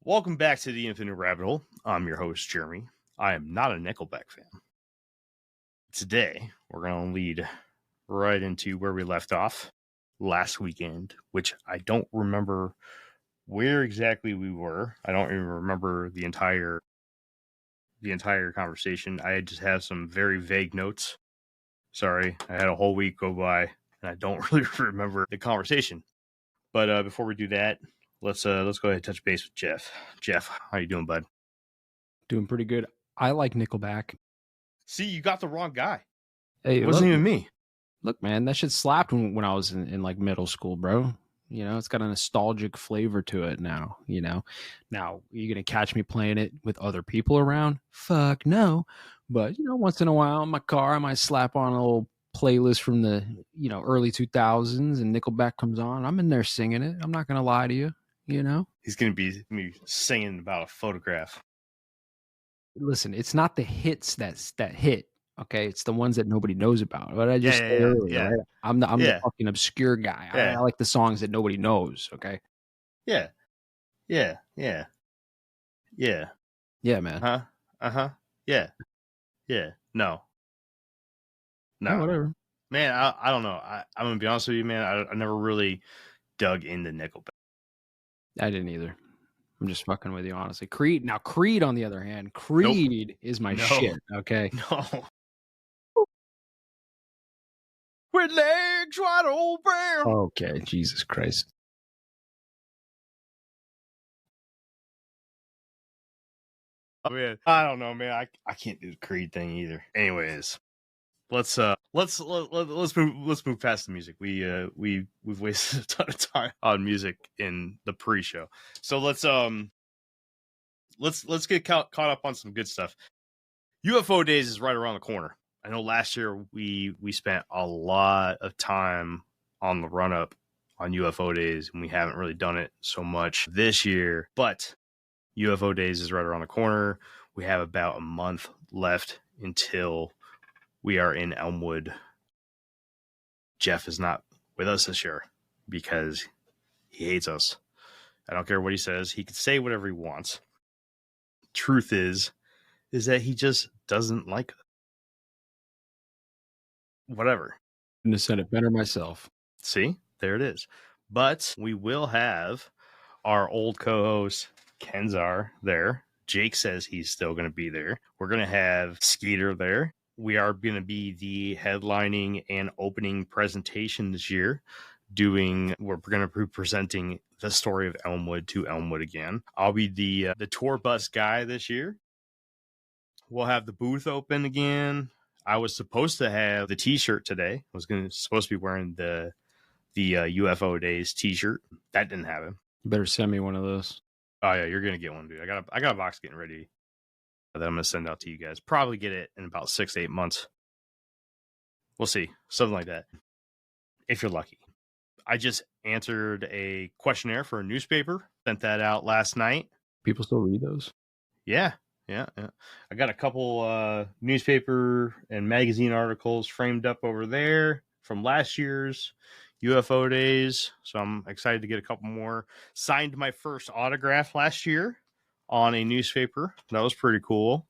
Welcome back to the Infinite Rabbit Hole. I'm your host, Jeremy. I am not a Nickelback fan. Today, we're going to lead right into where we left off last weekend, which I don't remember where exactly we were. I don't even remember the entire conversation. I just have some very vague notes. Sorry, I had a whole week go by, and I don't really remember the conversation. But before we do that, let's go ahead and touch base with Jeff. Jeff, how you doing, bud? Doing pretty good. I like Nickelback. See, you got the wrong guy. Hey, It wasn't even me. Look, man, that shit slapped when I was in like middle school, bro. You know, it's got a nostalgic flavor to it now, you know. Now, are you going to catch me playing it with other people around? Fuck no. But, you know, once in a while in my car, I might slap on a little playlist from the, early 2000s and Nickelback comes on. I'm in there singing it. I'm not going to lie to you, you know. He's going to be singing about a photograph. Listen, it's not the hits that hit. Okay, it's the ones that nobody knows about. What I just said earlier, right? I'm the fucking obscure guy. I like the songs that nobody knows. Okay. Yeah, man. Yeah. No. Whatever. Man, I don't know. I'm gonna be honest with you, man. I never really dug into Nickelback. I didn't either. I'm just fucking with you, honestly. Creed, on the other hand, is my shit. Okay. No. With legs wide open. Okay, Jesus Christ. Oh, man. I don't know, man. I can't do the Creed thing either. Anyways, let's move past the music. We've wasted a ton of time on music in the pre-show. So let's get caught up on some good stuff. UFO Days is right around the corner. I know last year we spent a lot of time on the run up on UFO Days, and we haven't really done it so much this year. But UFO Days is right around the corner. We have about a month left until we are in Elmwood. Jeff is not with us this year because he hates us. I don't care what he says. He can say whatever he wants. Truth is that he just doesn't like us. Whatever. Couldn't have said it better myself. See, there it is. But we will have our old co-host Kenzar there. Jake says he's still going to be there. We're going to have Skeeter there. We are going to be the headlining and opening presentation this year. We're going to be presenting the story of Elmwood to Elmwood again. I'll be the tour bus guy this year. We'll have the booth open again. I was supposed to have the t-shirt today. I was supposed to be wearing the UFO Days t-shirt. That didn't happen. You better send me one of those. Oh yeah, you're gonna get one, dude. I got a box getting ready that I'm gonna send out to you guys. Probably get it in about 6 to 8 months. We'll see. Something like that. If you're lucky. I just answered a questionnaire for a newspaper. Sent that out last night. People still read those? Yeah. I got a couple newspaper and magazine articles framed up over there from last year's UFO Days. So I'm excited to get a couple more. Signed my first autograph last year on a newspaper. That was pretty cool.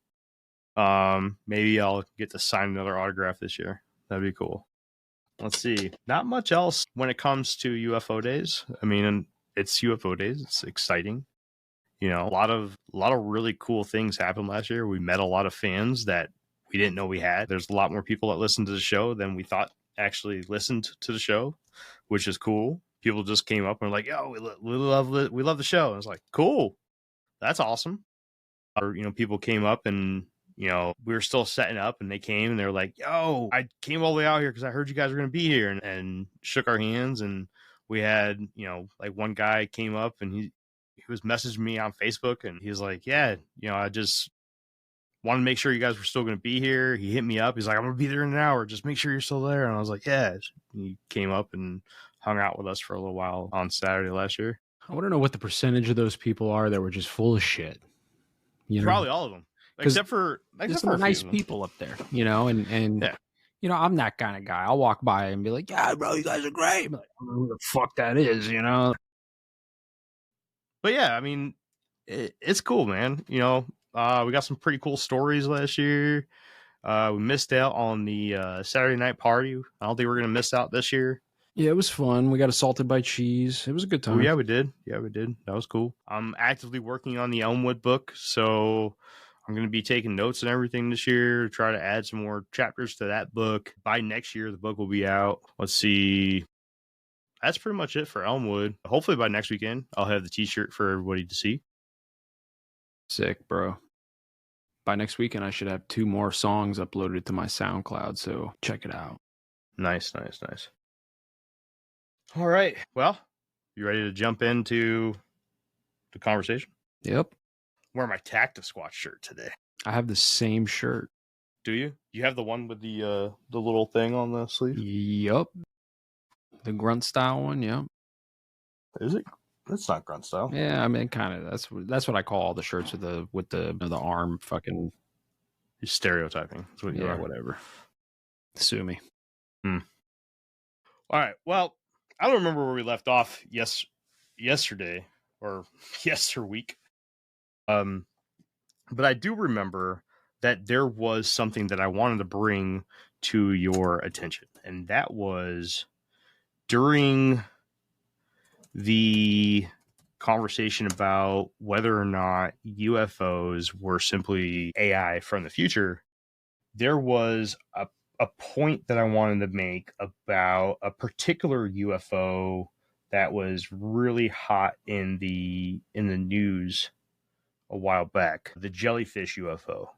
Maybe I'll get to sign another autograph this year. That'd be cool. Let's see. Not much else when it comes to UFO Days. I mean, it's UFO Days. It's exciting. You know, a lot of really cool things happened last year. We met a lot of fans that we didn't know we had. There's a lot more people that listened to the show than we thought actually listened to the show, which is cool. People just came up and were like, "Yo, we love the show." And I was like, "Cool, that's awesome." Or people came up and we were still setting up, and they came and they were like, "Yo, I came all the way out here because I heard you guys were going to be here," and shook our hands. And we had like one guy came up and he was messaging me on Facebook, and he was like, "Yeah, I just wanted to make sure you guys were still going to be here." He hit me up. He's like, "I'm going to be there in an hour. Just make sure you're still there." And I was like, "Yeah." He came up and hung out with us for a little while on Saturday last year. I want to know what the percentage of those people are that were just full of shit. Probably all of them, except for some nice people up there, and yeah. I'm that kind of guy. I'll walk by and be like, "Yeah, bro, you guys are great." I'm like, I don't know who the fuck that is, But yeah, I mean, it's cool, man. We got some pretty cool stories last year. We missed out on the Saturday night party. I don't think we're gonna miss out this year. Yeah, it was fun. We got assaulted by cheese. It was a good Oh time. yeah, we did. Yeah, we did. That was cool. I'm actively working on the Elmwood book, so I'm going to be taking notes and everything this year. Try to add some more chapters to that book. By next year, the book will be out. Let's see. That's pretty much it for Elmwood. Hopefully by next weekend, I'll have the T-shirt for everybody to see. Sick, bro. By next weekend, I should have 2 more songs uploaded to my SoundCloud, so check it out. Nice. All right. Well, you ready to jump into the conversation? Yep. Wear my Tacta Squatch shirt today. I have the same shirt. Do you? You have the one with the little thing on the sleeve? Yep. The grunt style one, yep. Is it? That's not grunt style. Yeah, I mean, kind of. That's what I call all the shirts with the arm fucking. You're stereotyping. That's what you are. Whatever. Sue me. All right. Well, I don't remember where we left off yesterday or yesterweek. But I do remember that there was something that I wanted to bring to your attention, and that was during the conversation about whether or not UFOs were simply AI from the future. There was a point that I wanted to make about a particular UFO that was really hot in the news a while back, the jellyfish UFO.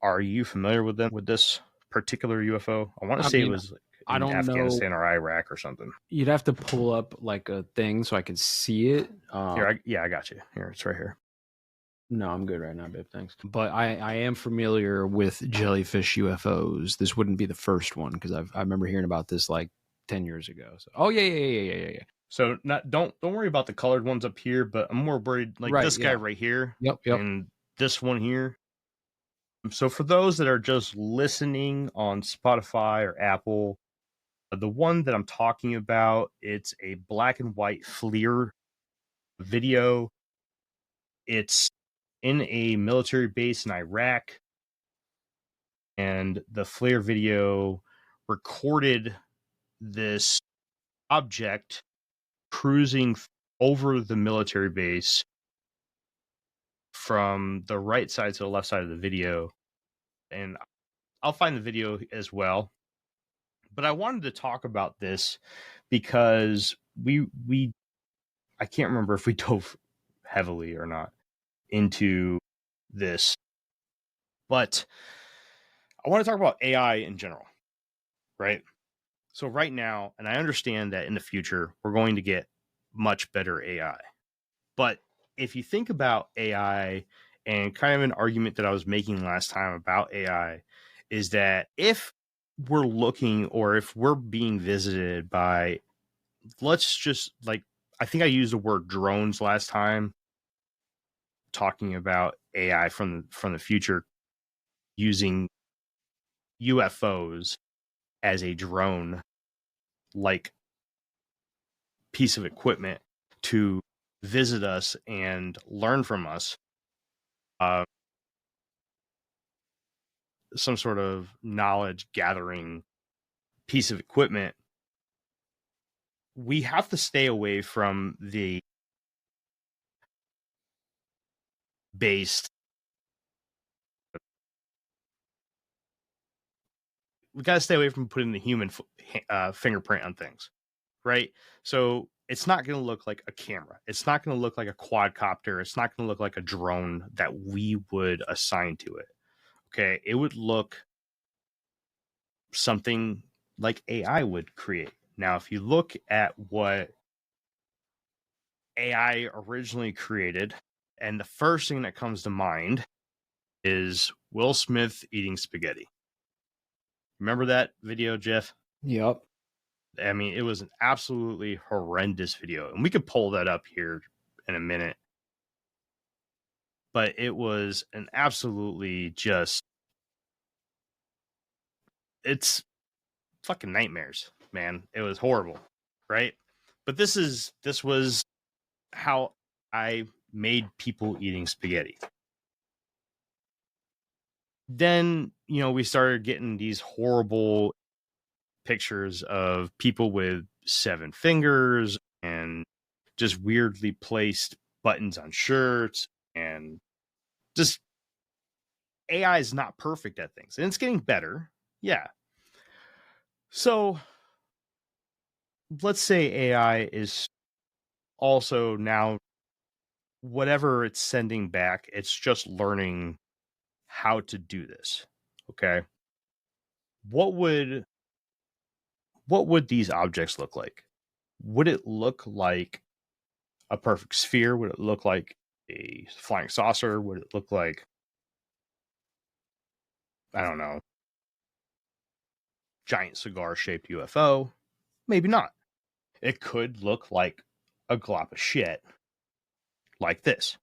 Are you familiar with this particular UFO? I want to say it was I don't Afghanistan know. or Iraq or something. You'd have to pull up like a thing so I could see it. Here, I got you. Here, it's right here. No, I'm good right now, babe. Thanks. But I am familiar with jellyfish UFOs. This wouldn't be the first one because I remember hearing about this like 10 years ago. So, oh yeah. So don't worry about the colored ones up here, but I'm more worried like this guy right here. Yep. And this one here. So for those that are just listening on Spotify or Apple, the one that I'm talking about, it's a black and white FLIR video. It's in a military base in Iraq, and the FLIR video recorded this object cruising over the military base from the right side to the left side of the video. And I'll find the video as well. But I wanted to talk about this because we I can't remember if we dove heavily or not into this, but I want to talk about AI in general, right? So right now, and I understand that in the future, we're going to get much better AI. But if you think about AI, and kind of an argument that I was making last time about AI is that if we're looking or if we're being visited by, let's just like, I think I used the word drones last time, talking about AI from the future using UFOs as a drone like piece of equipment to visit us and learn from us. Some sort of knowledge gathering piece of equipment. We have to stay away from the based. We got to stay away from putting the human fingerprint on things, right? So it's not going to look like a camera. It's not going to look like a quadcopter. It's not going to look like a drone that we would assign to it. Okay, it would look something like AI would create. Now, if you look at what AI originally created, and the first thing that comes to mind is Will Smith eating spaghetti. Remember that video, Jeff? Yep. I mean, it was an absolutely horrendous video, and we could pull that up here in a minute. But it was an absolutely just, it's fucking nightmares, man. It was horrible, right? But this was how I made people eating spaghetti. Then, we started getting these horrible pictures of people with 7 fingers and just weirdly placed buttons on shirts, and just AI is not perfect at things, and it's getting better. Yeah. So let's say AI is also now, whatever it's sending back, it's just learning how to do this. Okay. What would these objects look like? Would it look like a perfect sphere? Would it look like a flying saucer? Would it look like, I don't know, giant cigar shaped UFO? Maybe not. It could look like a glop of shit like this.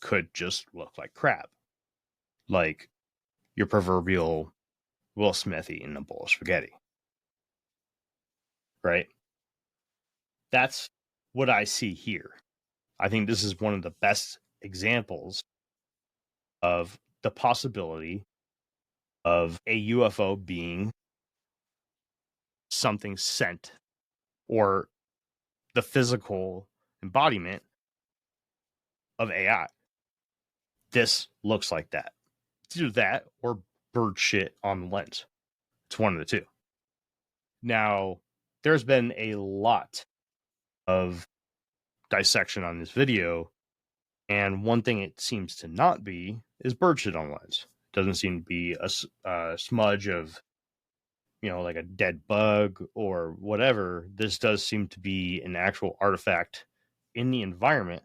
Could just look like crap. Like your proverbial Will Smith eating a bowl of spaghetti. Right? That's what I see here. I think this is one of the best examples of the possibility of a UFO being something sent, or the physical embodiment of AI. This looks like that. It's either that or bird shit on the lens. It's one of the two. Now, there's been a lot of dissection on this video, and one thing it seems to not be is bird shit on the lens. It doesn't seem to be a smudge of, like a dead bug or whatever. This does seem to be an actual artifact in the environment.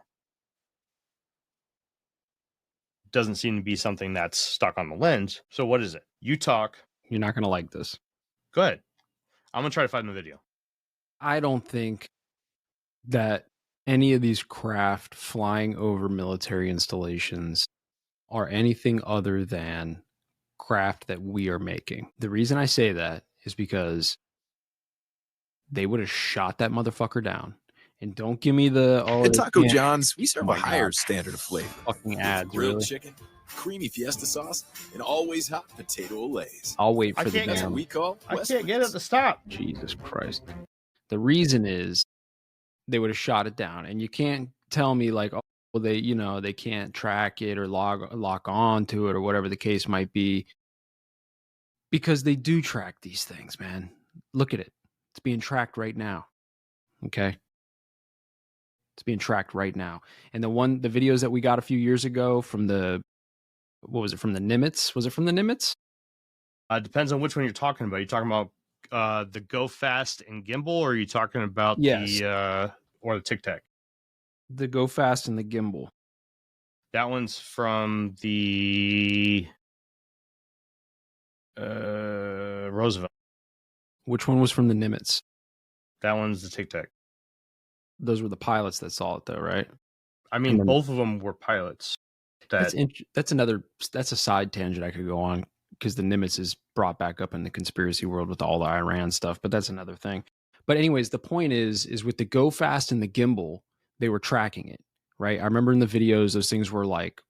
Doesn't seem to be something that's stuck on the lens. So what is it? You talk. You're not going to like this. Go ahead. I'm going to try to find the video. I don't think that any of these craft flying over military installations are anything other than craft that we are making. The reason I say that is because they would have shot that motherfucker down. And don't give me the At Taco John's, we serve a higher standard of flavor. Fucking ads, grilled really. chicken, creamy fiesta sauce, and always hot potato olays. I'll wait for the That's what we call I can't get it to stop. Jesus Christ. The reason is they would have shot it down, and you can't tell me like, oh, well, they can't track it or lock on to it or whatever the case might be, because they do track these things, man. Look at it. It's being tracked right now. Okay. It's being tracked right now. And the videos that we got a few years ago from what was it, from the Nimitz? Was it from the Nimitz? Depends on which one you're talking about. You're talking about the Go Fast and Gimbal, or are you talking about the Tic Tac? The Go Fast and the Gimbal. That one's from the Roosevelt. Which one was from the Nimitz? That one's the Tic Tac. Those were the pilots that saw it, though, right? I mean, both of them were pilots. That's a side tangent I could go on, because the Nimitz is brought back up in the conspiracy world with all the Iran stuff, but that's another thing. But anyways, the point is with the Go Fast and the Gimbal, they were tracking it, right? I remember in the videos, those things were like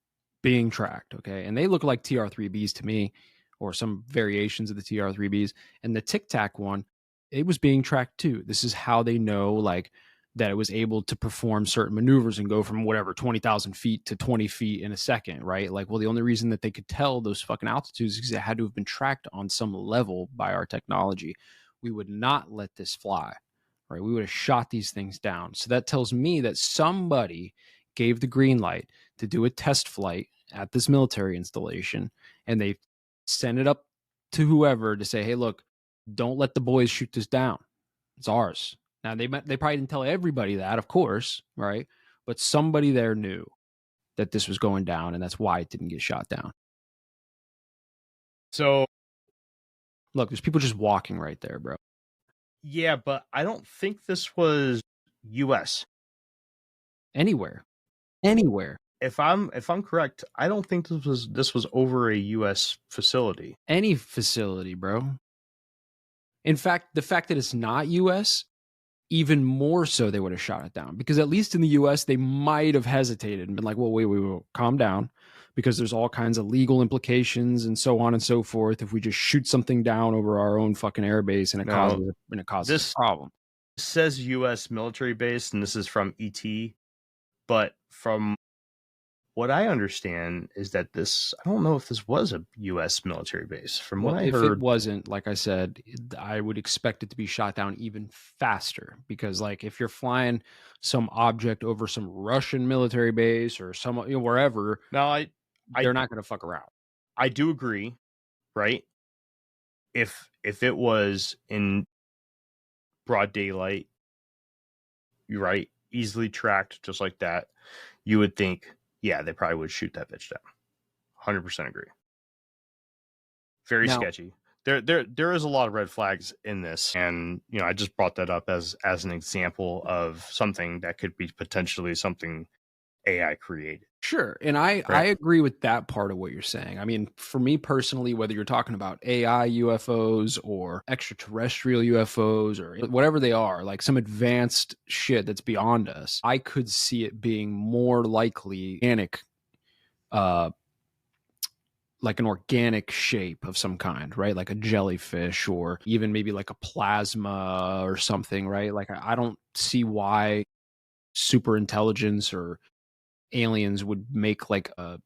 being tracked, okay? And they look like TR-3Bs to me, or some variations of the TR-3Bs. And the Tic Tac one, it was being tracked too. This is how they know, like, that it was able to perform certain maneuvers and go from whatever 20,000 feet to 20 feet in a second, right? Like, well, the only reason that they could tell those fucking altitudes is because it had to have been tracked on some level by our technology. We would not let this fly, right? We would have shot these things down. So that tells me that somebody gave the green light to do a test flight at this military installation, and they sent it up to whoever to say, hey, look, don't let the boys shoot this down. It's ours. Now, they probably didn't tell everybody that, of course, right? But somebody there knew that this was going down, and that's why it didn't get shot down. So, look, there's people just walking right there, bro. Yeah, but I don't think this was U.S. Anywhere. If I'm correct, I don't think this was over a U.S. facility. Any facility, bro. In fact, the fact that it's not U.S. even more so they would have shot it down, because at least in the US they might have hesitated and been like, well, wait, calm down, because there's all kinds of legal implications and so on and so forth if we just shoot something down over our own fucking airbase and it causes a problem. This says US military base, and this is from ET, but from what I understand is that I don't know if this was a U.S. military base. From what I heard, if it wasn't, like I said, I would expect it to be shot down even faster, because like if you're flying some object over some Russian military base or some wherever, they're not going to fuck around. I do agree, right? If it was in broad daylight, you're right, easily tracked just like that, you would think, yeah, they probably would shoot that bitch down. 100% agree. Very sketchy. There is a lot of red flags in this, and I just brought that up as an example of something that could be potentially something AI created. Sure, and I agree with that part of what you're saying. I mean, for me personally, whether you're talking about AI UFOs or extraterrestrial UFOs or whatever they are, like some advanced shit that's beyond us, I could see it being more likely like an organic shape of some kind, right? Like a jellyfish or even maybe like a plasma or something, right? Like I don't see why super intelligence or aliens would make like a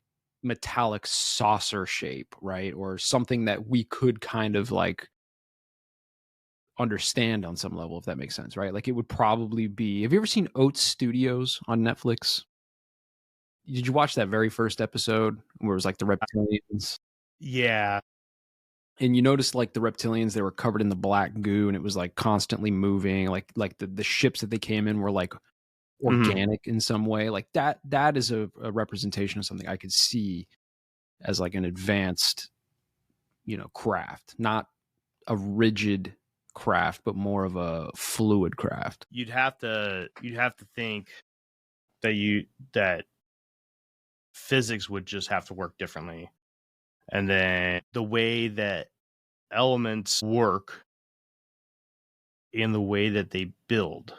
metallic saucer shape, right? Or something that we could kind of like understand on some level, if that makes sense, right? Like it would probably be, have you ever seen Oats Studios on Netflix? Did you watch that very first episode where it was like the reptilians? Yeah. And you noticed like the reptilians, they were covered in the black goo and it was like constantly moving, like the ships that they came in were like organic in some way. Like that is a representation of something I could see as like an advanced, craft, not a rigid craft, but more of a fluid craft. You'd have to think that physics would just have to work differently. And then the way that elements work in the way that they build,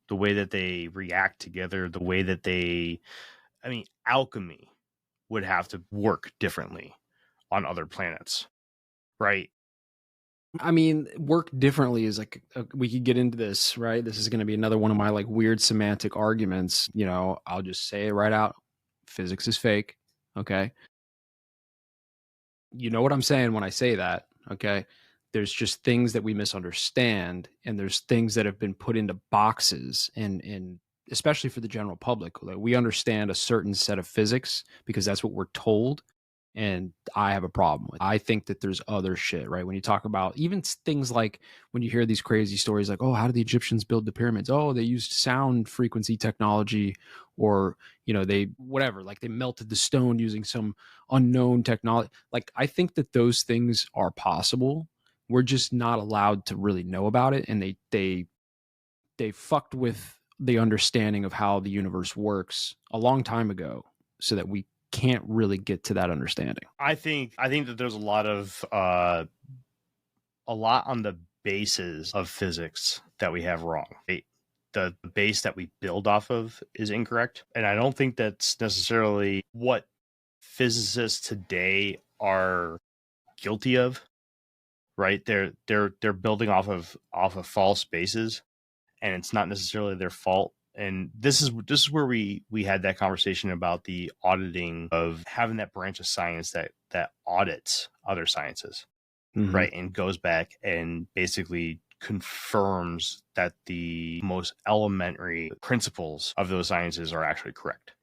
the way that they react together, the way that alchemy would have to work differently on other planets, right? I mean, work differently is like, we could get into this, right? This is going to be another one of my like weird semantic arguments. I'll just say it right out. Physics is fake. Okay. You know what I'm saying when I say that. Okay. There's just things that we misunderstand, and there's things that have been put into boxes, and especially for the general public, like we understand a certain set of physics because that's what we're told. And I have a problem with it. I think that there's other shit, right? When you talk about even things like when you hear these crazy stories like, oh, how did the Egyptians build the pyramids? Oh, they used sound frequency technology, or, they melted the stone using some unknown technology. Like, I think that those things are possible. We're just not allowed to really know about it. And they fucked with the understanding of how the universe works a long time ago so that we can't really get to that understanding. I think that there's a lot on the basis of physics that we have wrong. The base that we build off of is incorrect, and I don't think that's necessarily what physicists today are guilty of. Right? They're building off of false bases, and it's not necessarily their fault. And this is where we had that conversation about the auditing of having that branch of science that audits other sciences, right? And goes back and basically confirms that the most elementary principles of those sciences are actually correct.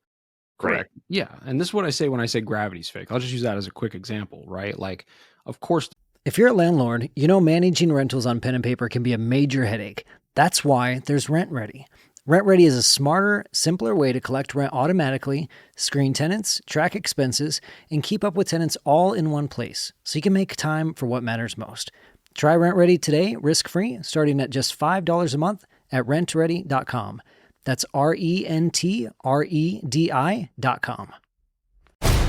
Correct. Right? Yeah. And this is what I say when I say gravity's fake. I'll just use that as a quick example, right? Like, of course. If you're a landlord, managing rentals on pen and paper can be a major headache. That's why there's RentRedi. RentRedi is a smarter, simpler way to collect rent automatically, screen tenants, track expenses, and keep up with tenants all in one place, so you can make time for what matters most. Try RentRedi today, risk-free, starting at just $5 a month at rentredi.com. That's RENTREDI.com.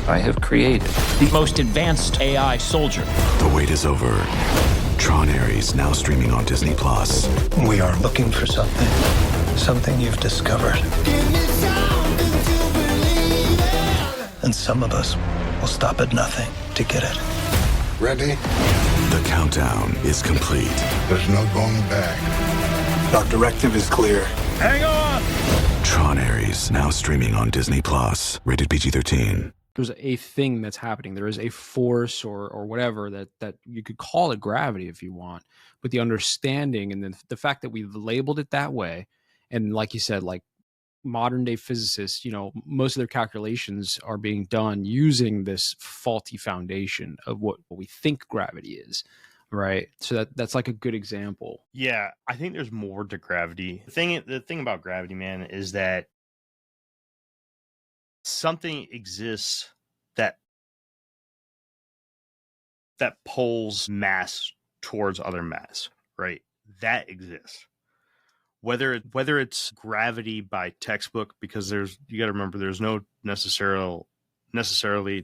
I have created the most advanced AI soldier. The wait is over. Tron Ares now streaming on Disney Plus. We are looking for something you've discovered. And some of us will stop at nothing to get it. Ready? The countdown is complete. There's no going back. Our directive is clear. Hang on! Tron Ares now streaming on Disney Plus. Rated PG-13. There's a thing that's happening. There is a force or whatever that you could call it gravity if you want. But the understanding and the fact that we've labeled it that way, and like you said, like modern day physicists, most of their calculations are being done using this faulty foundation of what we think gravity is. Right. So that's like a good example. Yeah, I think there's more to gravity. The thing about gravity, man, is that something exists that pulls mass towards other mass, right? That exists. Whether it's gravity by textbook, because you got to remember there's no necessarily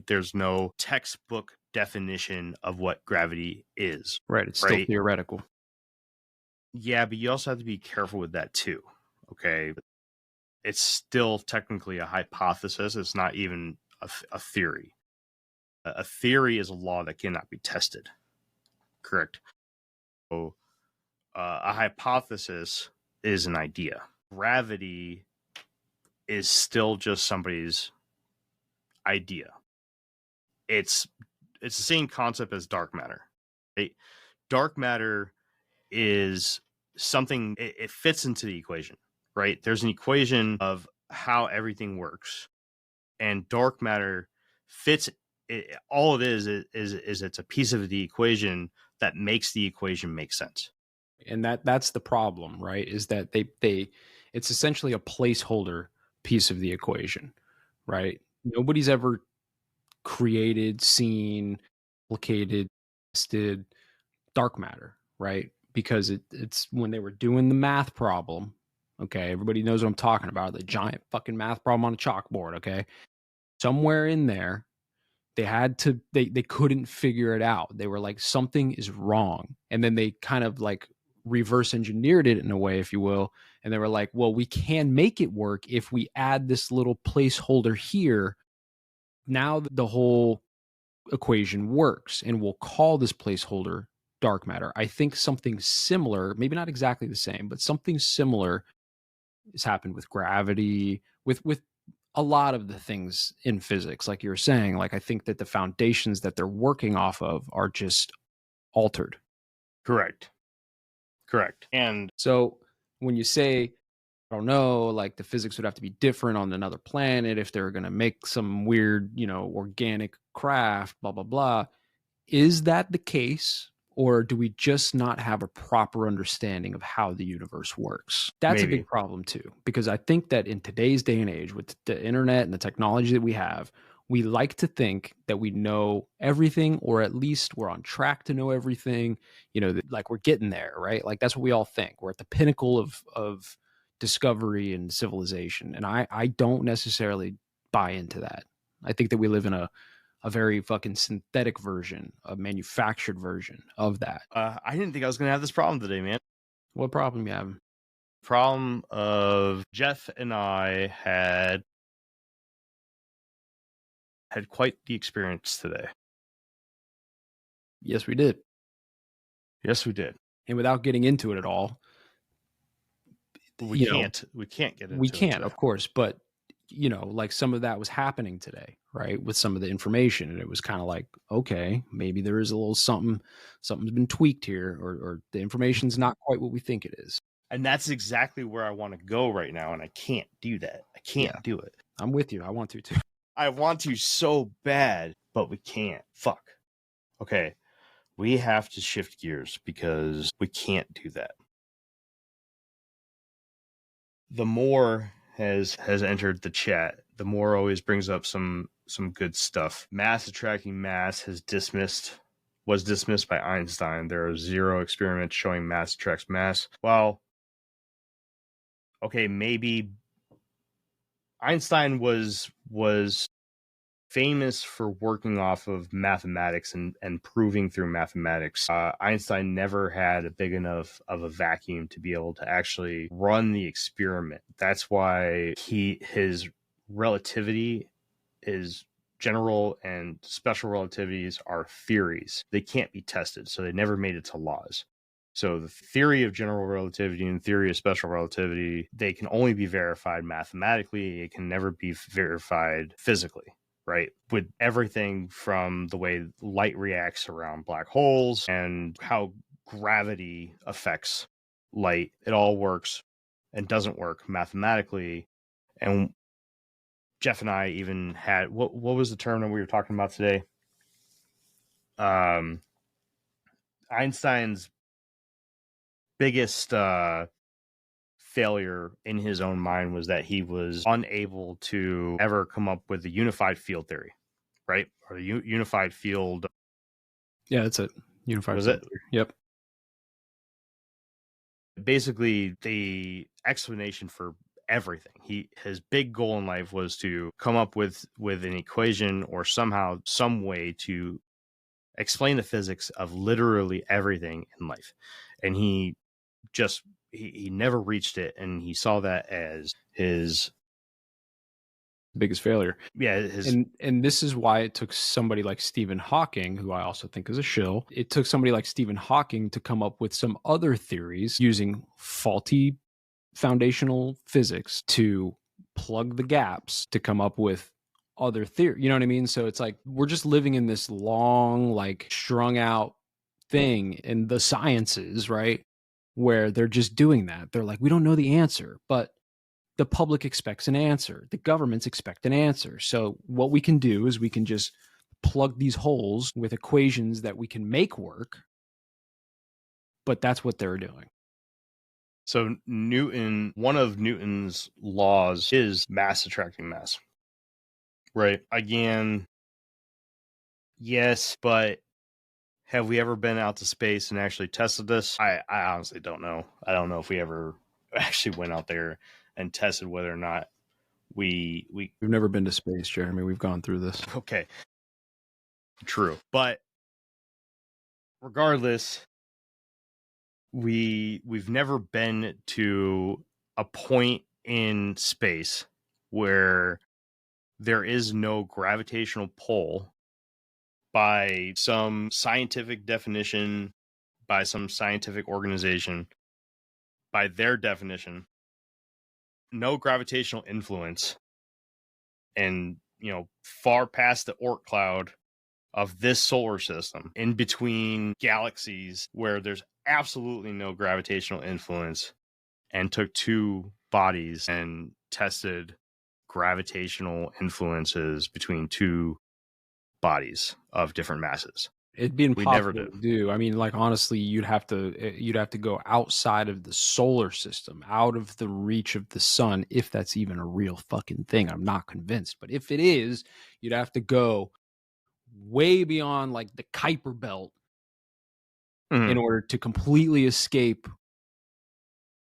there's no textbook definition of what gravity is. Right. It's still theoretical. Yeah, but you also have to be careful with that too. Okay. It's still technically a hypothesis. It's not even a theory. A theory is a law that cannot be tested. Correct. So a hypothesis is an idea. Gravity is still just somebody's idea. It's the same concept as dark matter. Right? Dark matter is something, it fits into the equation, right? There's an equation of how everything works, and dark matter fits it. All it is it's a piece of the equation that makes the equation make sense. And that's the problem, right? Is that it's essentially a placeholder piece of the equation, right? Nobody's ever created, seen, replicated, tested dark matter, right? Because it's when they were doing the math problem, okay, everybody knows what I'm talking about, the giant fucking math problem on a chalkboard, okay? Somewhere in there, they couldn't figure it out. They were like, something is wrong. And then they kind of like reverse engineered it in a way, if you will. And they were like, well, we can make it work if we add this little placeholder here. Now the whole equation works, and we'll call this placeholder dark matter. I think something similar, maybe not exactly the same, but something similar has happened with gravity, with a lot of the things in physics, like you were saying. Like, I think that the foundations that they're working off of are just altered. Correct. And so when you say, I don't know, like the physics would have to be different on another planet if they're going to make some weird, organic craft, blah, blah, blah. Is that the case? Or do we just not have a proper understanding of how the universe works? That's Maybe. a big problem too, because I think that in today's day and age, with the internet and the technology that we have, we like to think that we know everything, or at least we're on track to know everything, like we're getting there, right? Like that's what we all think. We're at the pinnacle of discovery and civilization. And I don't necessarily buy into that. I think that we live in a very fucking synthetic version, a manufactured version of that. I didn't think I was going to have this problem today, man. What problem you having? Problem of Jeff and I had quite the experience today. Yes, we did. And without getting into it at all, we can't get into it. We can't, of course, but like some of that was happening today, right? With some of the information, and it was kind of like, okay, maybe there is a little something's been tweaked here, or the information's not quite what we think it is. And that's exactly where I want to go right now, and I can't do that. I can't do it. I'm with you. I want to too. I want to so bad, but we can't. Fuck. Okay. We have to shift gears because we can't do that. The more has entered the chat. The more always brings up some good stuff. Mass attracting mass was dismissed by Einstein. There are 0 experiments showing mass attracts mass. Well, okay, maybe Einstein was famous for working off of mathematics and proving through mathematics. Einstein never had a big enough of a vacuum to be able to actually run the experiment. That's why his relativity is general and special relativities are theories. They can't be tested, so they never made it to laws. So the theory of general relativity and theory of special relativity, they can only be verified mathematically. It can never be verified physically, right? With everything from the way light reacts around black holes and how gravity affects light, it all works and doesn't work mathematically. And Jeff and I even had, what was the term that we were talking about today? Einstein's biggest failure in his own mind was that he was unable to ever come up with a unified field theory, right? Or the unified field. Yeah, that's it. Unified Was field it? theory. Yep. Basically, the explanation for everything. His big goal in life was to come up with an equation or somehow some way to explain the physics of literally everything in life, and he never reached it, and he saw that as his biggest failure. Yeah, and this is why it took somebody like Stephen Hawking, who I also think is a shill. It took somebody like Stephen Hawking to come up with some other theories using faulty foundational physics to plug the gaps to come up with other theory. You know what I mean? So it's like we're just living in this long, like strung out thing in the sciences, right? Where they're just doing that. They're like, we don't know the answer, but the public expects an answer. The governments expect an answer. So what we can do is we can just plug these holes with equations that we can make work. But that's what they're doing. So one of Newton's laws is mass attracting mass. Right. Again, yes, but have we ever been out to space and actually tested this? I honestly don't know. I don't know if we ever actually went out there and tested whether or not we've never been to space, Jeremy. We've gone through this. Okay. True. But regardless, we've never been to a point in space where there is no gravitational pull by some scientific definition, by some scientific organization, by their definition, no gravitational influence, and far past the Oort cloud of this solar system, in between galaxies where there's absolutely no gravitational influence, and took two bodies and tested gravitational influences between two bodies of different masses. It'd be impossible to do. I mean, like, honestly, you'd have to go outside of the solar system, out of the reach of the sun, if that's even a real fucking thing. I'm not convinced, but if it is, you'd have to go way beyond like the Kuiper belt in order to completely escape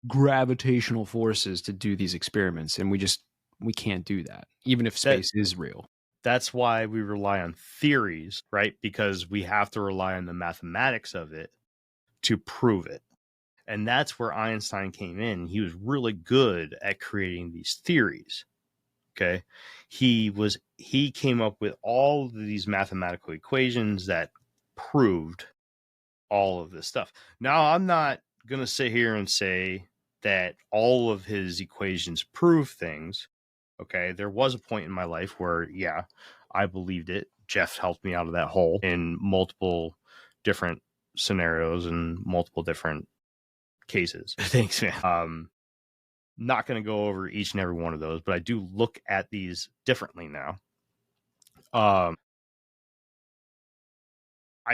gravitational forces to do these experiments. And we can't do that, even if space is real. That's why we rely on theories, right? Because we have to rely on the mathematics of it to prove it. And that's where Einstein came in. He was really good at creating these theories. Okay. He came up with all of these mathematical equations that proved all of this stuff. Now, I'm not going to sit here and say that all of his equations prove things. Okay, there was a point in my life where, yeah, I believed it. Jeff helped me out of that hole in multiple different scenarios and multiple different cases. Thanks, man. Not going to go over each and every one of those, but I do look at these differently now. I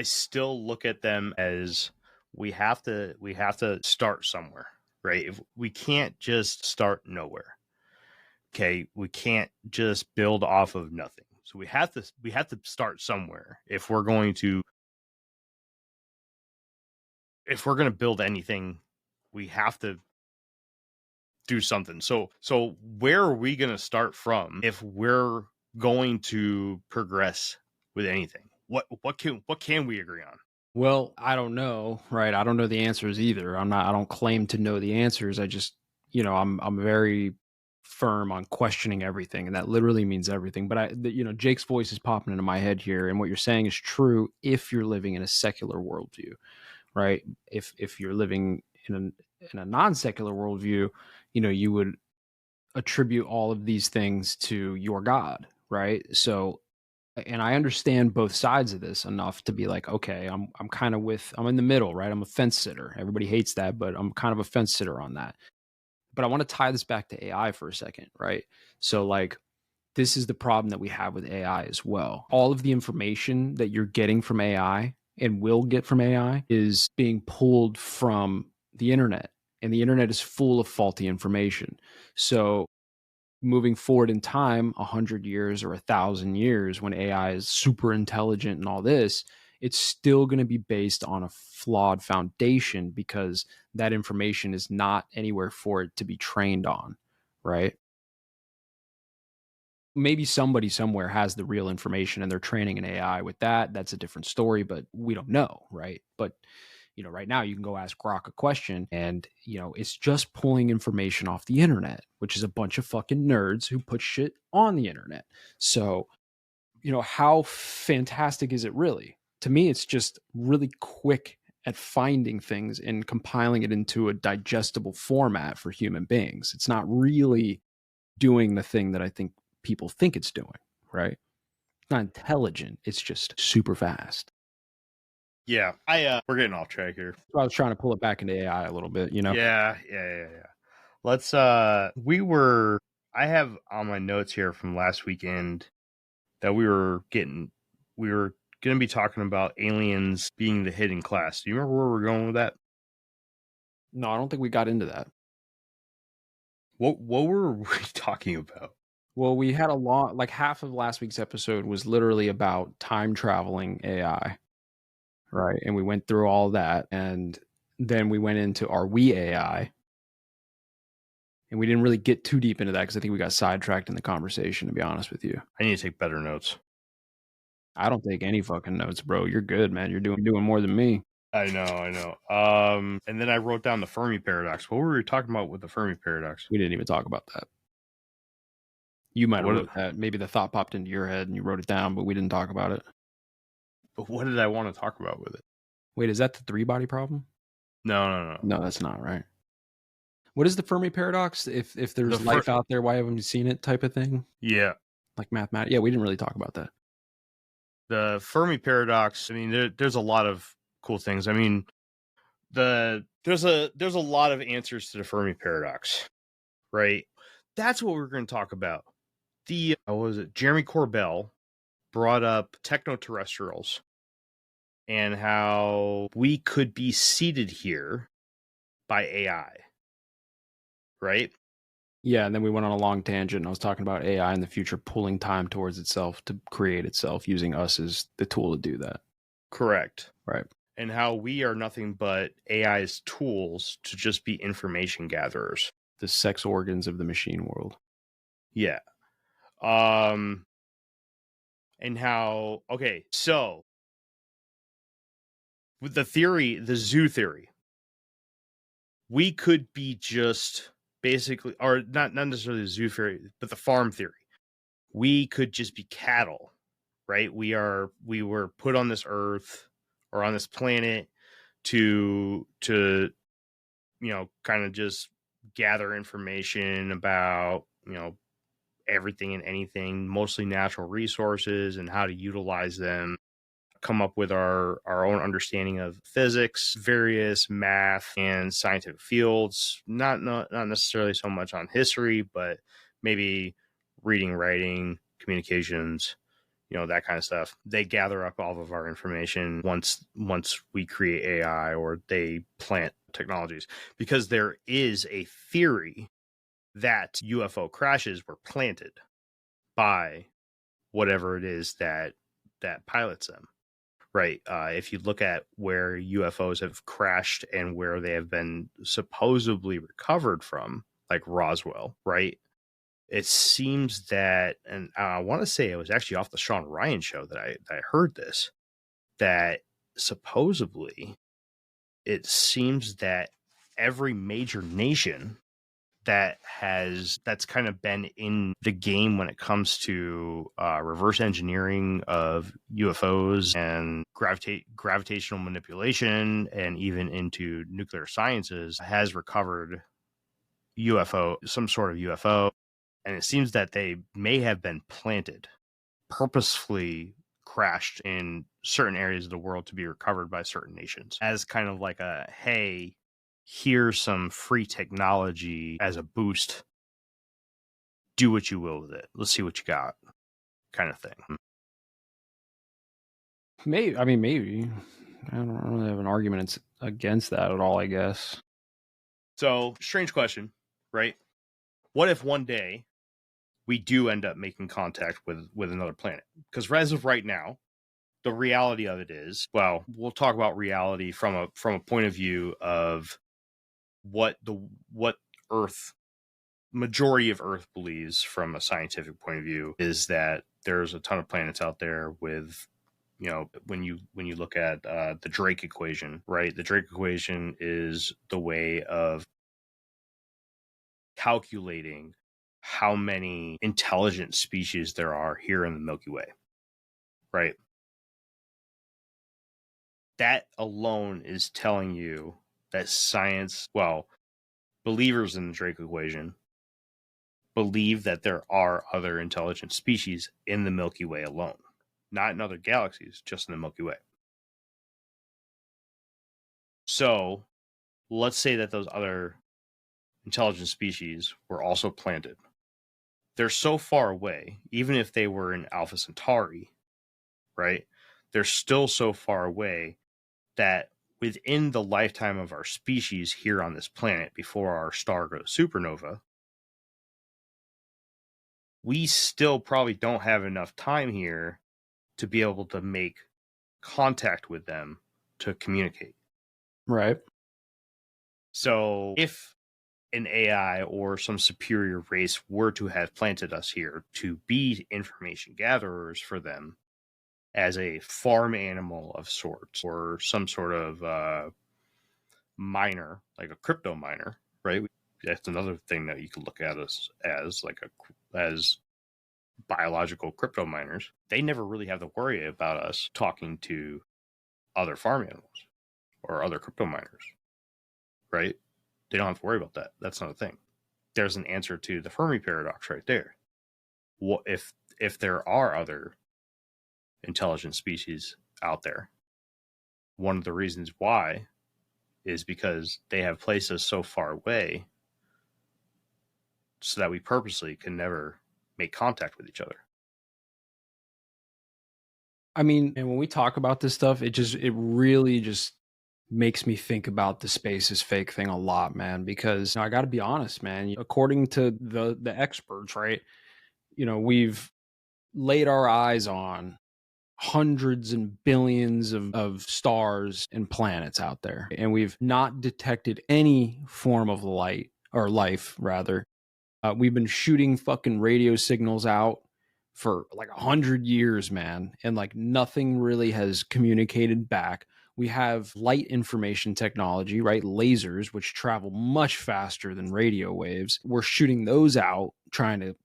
still look at them as we have to start somewhere, right? If we can't just start nowhere. Okay, we can't just build off of nothing. So we have to start somewhere if we're going to build anything. We have to do something. So where are we going to start from if we're going to progress with anything? What can we agree on? Well, I don't know, right? I don't know the answers either. I don't claim to know the answers. I just, I'm very firm on questioning everything, and that literally means everything. But Jake's voice is popping into my head here, and what you're saying is true if you're living in a secular worldview, right? If you're living in a non-secular worldview, you would attribute all of these things to your God, right? So, and I understand both sides of this enough to be like, okay, I'm in the middle, right? I'm a fence sitter. Everybody hates that, but I'm kind of a fence sitter on that. But I want to tie this back to AI for a second, right? So like, this is the problem that we have with AI as well. All of the information that you're getting from AI and will get from AI is being pulled from the internet, and the internet is full of faulty information. So moving forward in time, 100 years or 1,000 years, when AI is super intelligent and all this, it's still going to be based on a flawed foundation because that information is not anywhere for it to be trained on, right? Maybe somebody somewhere has the real information and they're training an AI with that. That's a different story, but we don't know, right? But right now you can go ask Grok a question and, it's just pulling information off the internet, which is a bunch of fucking nerds who put shit on the internet. So, how fantastic is it really? To me, it's just really quick at finding things and compiling it into a digestible format for human beings. It's not really doing the thing that I think people think it's doing, right? It's not intelligent. It's just super fast. Yeah, we're getting off track here. So I was trying to pull it back into AI a little bit, Yeah. Let's I have on my notes here from last weekend that we were going to be talking about aliens being the hidden class. Do you remember where we're going with that? No, I don't think we got into that. What were we talking about? Well, we had like half of last week's episode was literally about time traveling AI. Right. And we went through all that. And then we went into, are we AI? And we didn't really get too deep into that because I think we got sidetracked in the conversation, to be honest with you. I need to take better notes. I don't take any fucking notes, bro. You're good, man. You're doing more than me. I know. And then I wrote down the Fermi Paradox. What were we talking about with the Fermi Paradox? We didn't even talk about that. You might have wrote that. Maybe the thought popped into your head and you wrote it down, but we didn't talk about it. But what did I want to talk about with it? Wait, is that the 3-body problem? No. No, that's not right. What is the Fermi Paradox? If there's life out there, why haven't you seen it type of thing? Yeah. Like mathematics. Yeah, we didn't really talk about that. The Fermi Paradox, I mean, there's a lot of cool things. I mean, there's a lot of answers to the Fermi Paradox, right? That's what we're going to talk about. Jeremy Corbell brought up techno-terrestrials and how we could be seeded here by AI, right? Yeah, and then we went on a long tangent and I was talking about AI in the future pulling time towards itself to create itself, using us as the tool to do that. Correct. Right. And how we are nothing but AI's tools to just be information gatherers. The sex organs of the machine world. Yeah. And how, okay, so with the theory, the zoo theory, we could be just basically, or not necessarily the zoo theory, but the farm theory. We could just be cattle, right? We were put on this earth or on this planet to kind of just gather information about, everything and anything, mostly natural resources and how to utilize them, come up with our own understanding of physics, various math and scientific fields, not necessarily so much on history, but maybe reading, writing, communications, that kind of stuff. They gather up all of our information once we create AI or they plant technologies, because there is a theory that UFO crashes were planted by whatever it is that pilots them, right? If you look at where UFOs have crashed and where they have been supposedly recovered from, like Roswell, right? it seems that, and I want to say it was actually off the Sean Ryan show that I heard this, that supposedly it seems that every major nation that's kind of been in the game when it comes to reverse engineering of UFOs and gravitational manipulation and even into nuclear sciences has recovered some sort of UFO. And it seems that they may have been planted, purposefully crashed in certain areas of the world to be recovered by certain nations as kind of like a, hey, here's some free technology as a boost. Do what you will with it. Let's see what you got, kind of thing. Maybe. I don't really have an argument against that at all, I guess. So, strange question, right? What if one day we do end up making contact with another planet? Because as of right now, the reality of it is, well, we'll talk about reality from a point of view of what Earth, majority of Earth believes from a scientific point of view, is that there's a ton of planets out there with, you know, when you look at the Drake equation, right? The Drake equation is the way of calculating how many intelligent species there are here in the Milky Way, right? That alone is telling you that science, well, believers in the Drake equation believe that there are other intelligent species in the Milky Way alone, not in other galaxies, just in the Milky Way. So let's say that those other intelligent species were also planted. They're so far away, even if they were in Alpha Centauri, right? They're still so far away that within the lifetime of our species here on this planet, before our star goes supernova, we still probably don't have enough time here to be able to make contact with them to communicate. Right. So if an AI or some superior race were to have planted us here to be information gatherers for them as a farm animal of sorts, or some sort of miner, like a crypto miner, right? That's another thing that you could look at us as as biological crypto miners. They never really have to worry about us talking to other farm animals or other crypto miners, right? They don't have to worry about that. That's not a thing. There's an answer to the Fermi Paradox right there. What if there are other intelligent species out there? One of the reasons why is because they have placed us so far away so that we purposely can never make contact with each other. I mean, and when we talk about this stuff, it really just makes me think about the space is fake thing a lot, man, because I got to be honest, man, according to the experts, right? You know, we've laid our eyes on hundreds and billions of stars and planets out there, and we've not detected any form of light or life, rather. We've been shooting fucking radio signals out for like 100 years, man, and like nothing really has communicated back. We have light information technology, right? Lasers, which travel much faster than radio waves. We're shooting those out, trying to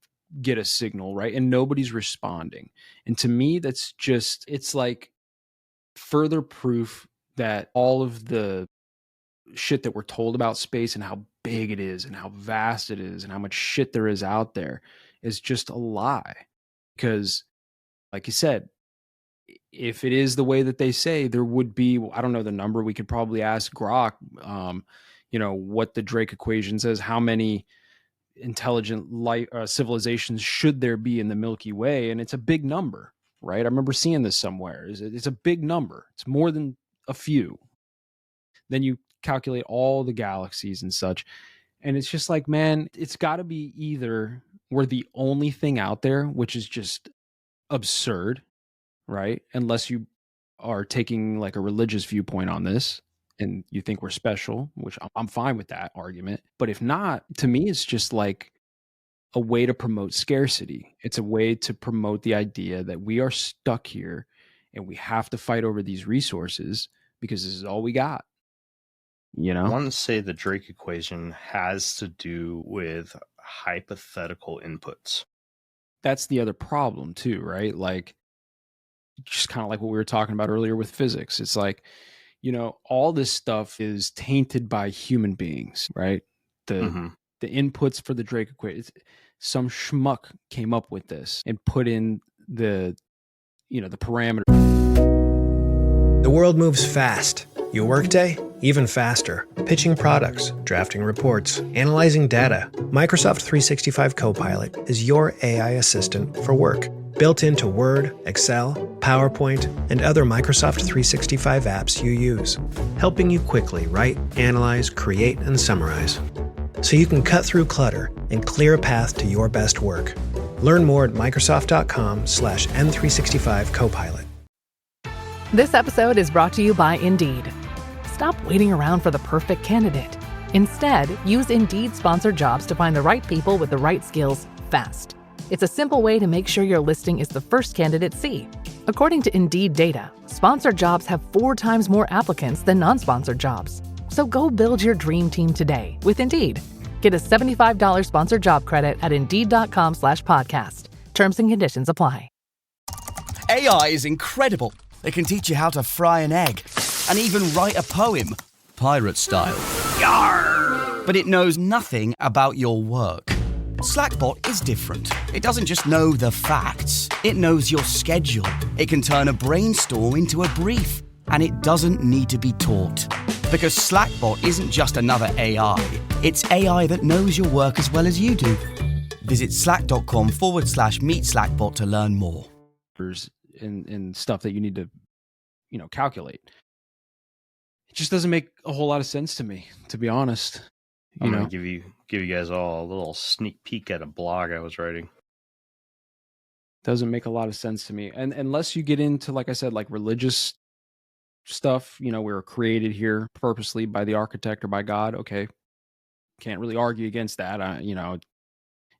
get a signal, right? And nobody's responding. And to me, that's just, it's like further proof that all of the shit that we're told about space and how big it is and how vast it is and how much shit there is out there is just a lie. Because, like you said, if it is the way that they say, there would be, I don't know the number, we could probably ask Grok, what the Drake equation says, how many intelligent life civilizations should there be in the Milky Way? And it's a big number, right? I remember seeing this somewhere. It's a big number. It's more than a few. Then you calculate all the galaxies and such. And it's just like, man, it's got to be either we're the only thing out there, which is just absurd, right? Unless you are taking like a religious viewpoint on this and you think we're special, which I'm fine with that argument. But if not, to me, it's just like a way to promote scarcity. It's a way to promote the idea that we are stuck here and we have to fight over these resources because this is all we got. You know? I want to say the Drake equation has to do with hypothetical inputs. That's the other problem too, right? Like, just kind of like what we were talking about earlier with physics. It's like, you know, all this stuff is tainted by human beings, right? The inputs for the Drake equation. Some schmuck came up with this and put in the, you know, the parameter. The world moves fast. Your workday, even faster. Pitching products, drafting reports, analyzing data. Microsoft 365 Copilot is your AI assistant for work. Built into Word, Excel, PowerPoint, and other Microsoft 365 apps you use. Helping you quickly write, analyze, create, and summarize. So you can cut through clutter and clear a path to your best work. Learn more at Microsoft.com/M365 Copilot. This episode is brought to you by Indeed. Stop waiting around for the perfect candidate. Instead, use Indeed sponsored jobs to find the right people with the right skills fast. It's a simple way to make sure your listing is the first candidates see. According to Indeed data, sponsored jobs have 4 times more applicants than non-sponsored jobs. So go build your dream team today with Indeed. Get a $75 sponsored job credit at Indeed.com/podcast. Terms and conditions apply. AI is incredible. It can teach you how to fry an egg and even write a poem, pirate style. Yarr! But it knows nothing about your work. Slackbot is different. It doesn't just know the facts. It knows your schedule. It can turn a brainstorm into a brief. And it doesn't need to be taught. Because Slackbot isn't just another AI. It's AI that knows your work as well as you do. Visit slack.com/meet Slackbot to learn more. And stuff that you need to, you know, calculate. It just doesn't make a whole lot of sense to me, to be honest. I'm gonna give you guys all a little sneak peek at a blog I was writing. Doesn't make a lot of sense to me. And unless you get into, like I said, like religious stuff, you know, we were created here purposely by the architect or by God. Okay. Can't really argue against that. You know,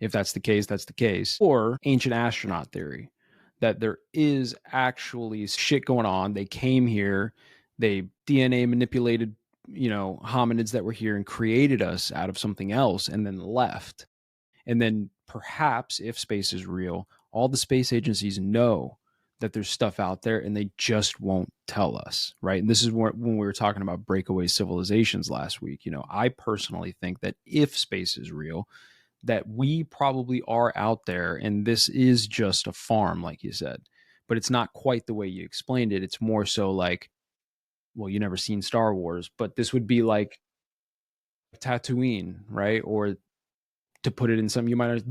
if that's the case, that's the case. Or ancient astronaut theory, that there is actually shit going on. They came here, they DNA manipulated, you know, hominids that were here and created us out of something else and then left. And then perhaps if space is real, all the space agencies know that there's stuff out there and they just won't tell us, right? And this is when we were talking about breakaway civilizations last week. You know, I personally think that if space is real, that we probably are out there and this is just a farm, like you said. But it's not quite the way you explained it. It's more so like, well, you never seen Star Wars, but this would be like Tatooine, right? Or to put it in some, you might,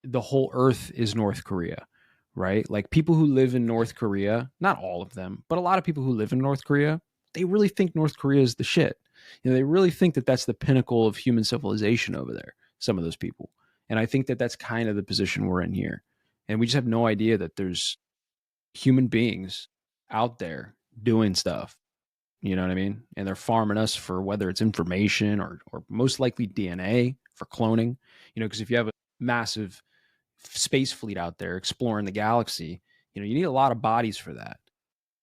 the whole Earth is North Korea, right? Like people who live in North Korea, not all of them, but a lot of people who live in North Korea, they really think North Korea is the shit. You know, they really think that that's the pinnacle of human civilization over there, some of those people. And I think that that's kind of the position we're in here. And we just have no idea that there's human beings out there doing stuff. You know what I mean? And they're farming us for whether it's information or most likely DNA for cloning. You know, because if you have a massive space fleet out there exploring the galaxy, you know, you need a lot of bodies for that.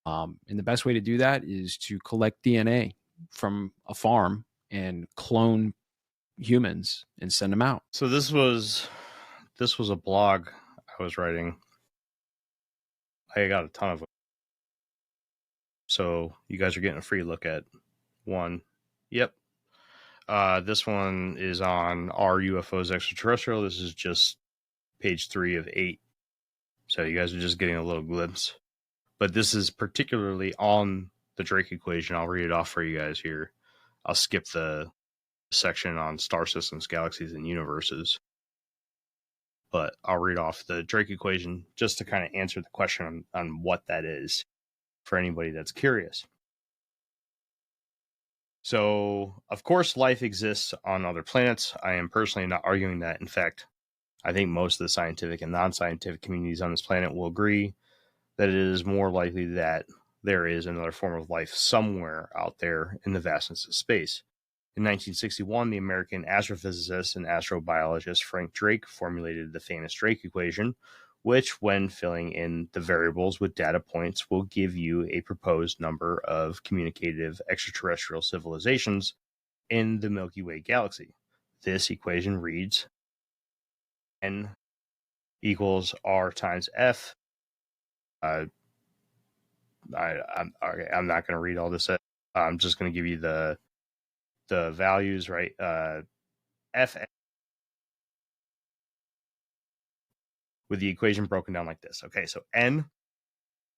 And the best way to do that is to collect DNA from a farm and clone humans and send them out. So this was a blog I was writing. I got a ton of them. So you guys are getting a free look at one. Yep. This one is on Are UFOs Extraterrestrial? This is just page 3 of 8. So you guys are just getting a little glimpse. But this is particularly on the Drake equation. I'll read it off for you guys here. I'll skip the section on star systems, galaxies, and universes. But I'll read off the Drake equation just to kind of answer the question on what that is for anybody that's curious. So, of course, life exists on other planets. I am personally not arguing that. In fact, I think most of the scientific and non-scientific communities on this planet will agree that it is more likely that there is another form of life somewhere out there in the vastness of space. In 1961, the American astrophysicist and astrobiologist Frank Drake formulated the famous Drake equation, which, when filling in the variables with data points, will give you a proposed number of communicative extraterrestrial civilizations in the Milky Way galaxy. This equation reads N equals R times F. I'm not going to read all this. I'm just going to give you the values, right? F with the equation broken down like this. Okay, so N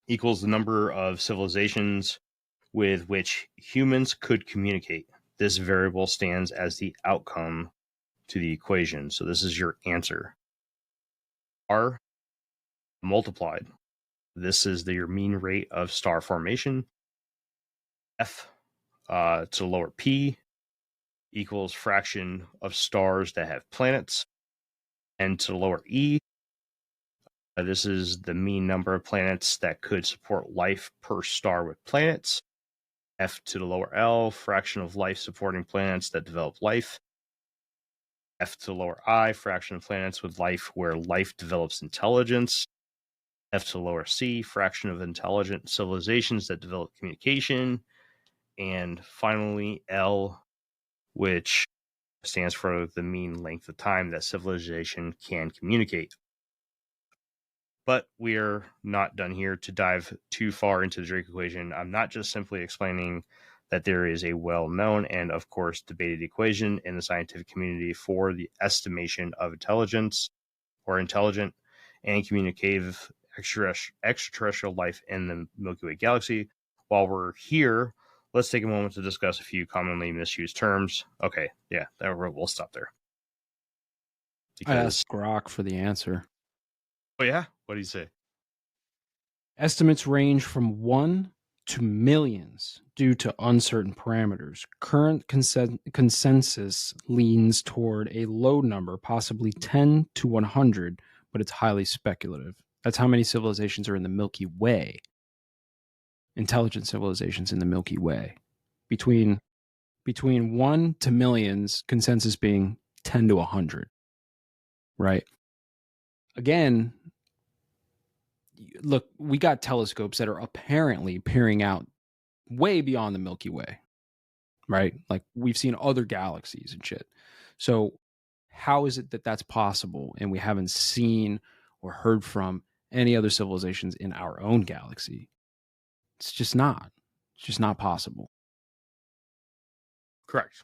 equals the number of civilizations with which humans could communicate. This variable stands as the outcome to the equation. So this is your answer. R multiplied. This is your mean rate of star formation. F to the lower P equals fraction of stars that have planets. And to the lower E, this is the mean number of planets that could support life per star with planets. F to the lower L, fraction of life supporting planets that develop life. F to the lower I, fraction of planets with life where life develops intelligence. F to the lower C, fraction of intelligent civilizations that develop communication. And finally, L, which stands for the mean length of time that civilization can communicate. But we're not done here. To dive too far into the Drake equation, I'm not just simply explaining that there is a well-known and, of course, debated equation in the scientific community for the estimation of intelligence or intelligent and communicative extraterrestrial life in the Milky Way galaxy. While we're here, let's take a moment to discuss a few commonly misused terms. Okay, yeah, we'll stop there. I asked Grok for the answer. Oh, yeah? What do you say? Estimates range from 1 to millions due to uncertain parameters. Current consensus leans toward a low number, possibly 10 to 100, but it's highly speculative. That's how many civilizations are in the Milky Way. Intelligent civilizations in the Milky Way. Between 1 to millions, consensus being 10 to 100. Right? Again, look, we got telescopes that are apparently peering out way beyond the Milky Way, right? Like we've seen other galaxies and shit. So how is it that that's possible and we haven't seen or heard from any other civilizations in our own galaxy? It's just not possible. Correct.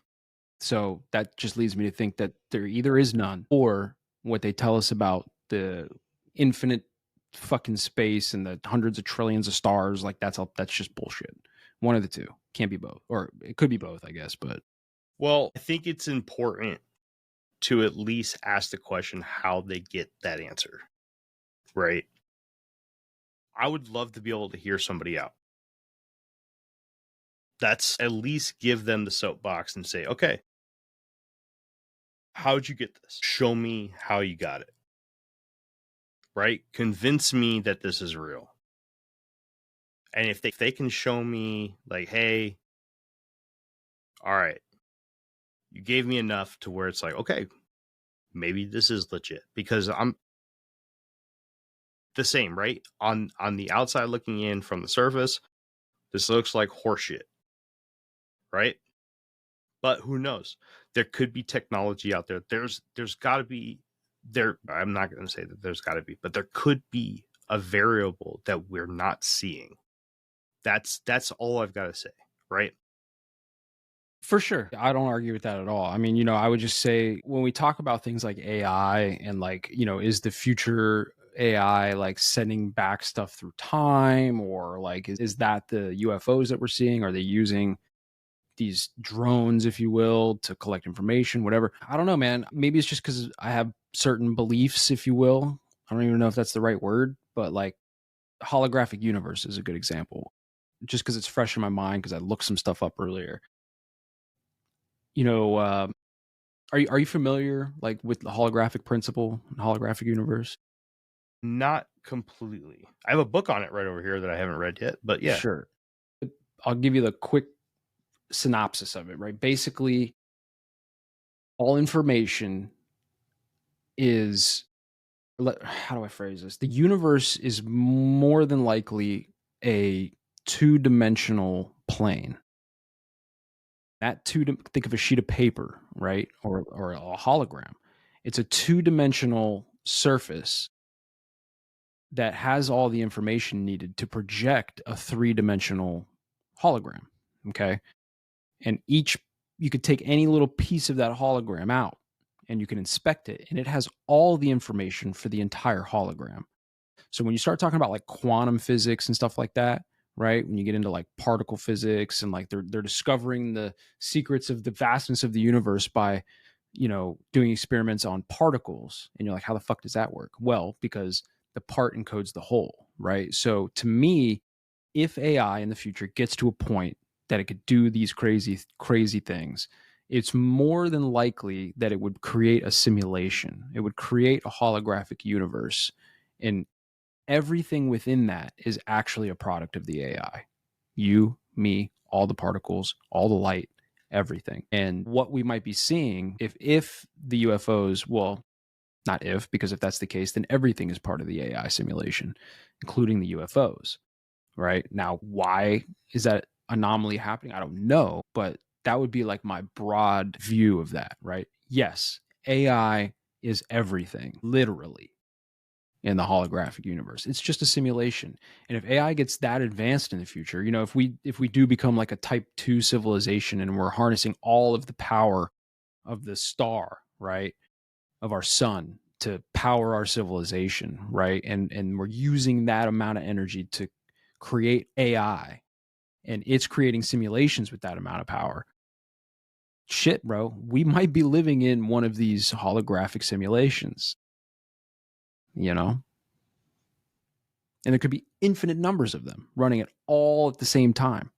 So that just leads me to think that there either is none, or what they tell us about the infinite fucking space and the hundreds of trillions of stars, like that's just bullshit. One of the two. Can't be both. Or it could be both, I guess, but well, I think it's important to at least ask the question how they get that answer. Right? I would love to be able to hear somebody out. That's at least give them the soapbox and say, okay, how'd you get this? Show me how you got it. Right? Convince me that this is real. And if they can show me, like, hey, all right, you gave me enough to where it's like, okay, maybe this is legit. Because I'm the same, right? On the outside looking in from the surface, this looks like horseshit. Right? But who knows? There could be technology out there. There's got to be there. I'm not going to say that there's got to be, but there could be a variable that we're not seeing. That's all I've got to say, right? For sure. I don't argue with that at all. I mean, I would just say when we talk about things like AI and like, is the future AI like sending back stuff through time, or like is that the UFOs that we're seeing? Are they using these drones, if you will, to collect information, whatever? I don't know, man. Maybe it's just because I have certain beliefs, if you will. I don't even know if that's the right word, but like holographic universe is a good example, just because it's fresh in my mind because I looked some stuff up earlier. Are you familiar like with the holographic principle, holographic universe? Not completely. I have a book on it right over here that I haven't read yet, but yeah. Sure. I'll give you the quick synopsis of it, right? Basically, all information is, how do I phrase this? The universe is more than likely a two-dimensional plane. Think of a sheet of paper, right? Or a hologram. It's a two-dimensional surface that has all the information needed to project a three-dimensional hologram. Okay. And you could take any little piece of that hologram out and you can inspect it, and it has all the information for the entire hologram. So when you start talking about like quantum physics and stuff like that, right? When you get into like particle physics and like they're discovering the secrets of the vastness of the universe by, doing experiments on particles, and you're like, how the fuck does that work? Well, because the part encodes the whole, right? So to me, if AI in the future gets to a point that it could do these crazy, crazy things, it's more than likely that it would create a simulation. It would create a holographic universe, and everything within that is actually a product of the AI. You, me, all the particles, all the light, everything. And what we might be seeing, if the UFOs, well, not if, because if that's the case, then everything is part of the AI simulation, including the UFOs, right? Now, why is that anomaly happening? I don't know, but that would be like my broad view of that, right? Yes, AI is everything, literally, in the holographic universe. It's just a simulation. And if AI gets that advanced in the future, if we do become like a type 2 civilization and we're harnessing all of the power of the star, right, of our sun to power our civilization, right, and we're using that amount of energy to create AI, and it's creating simulations with that amount of power, shit, bro, we might be living in one of these holographic simulations, and there could be infinite numbers of them running it all at the same time.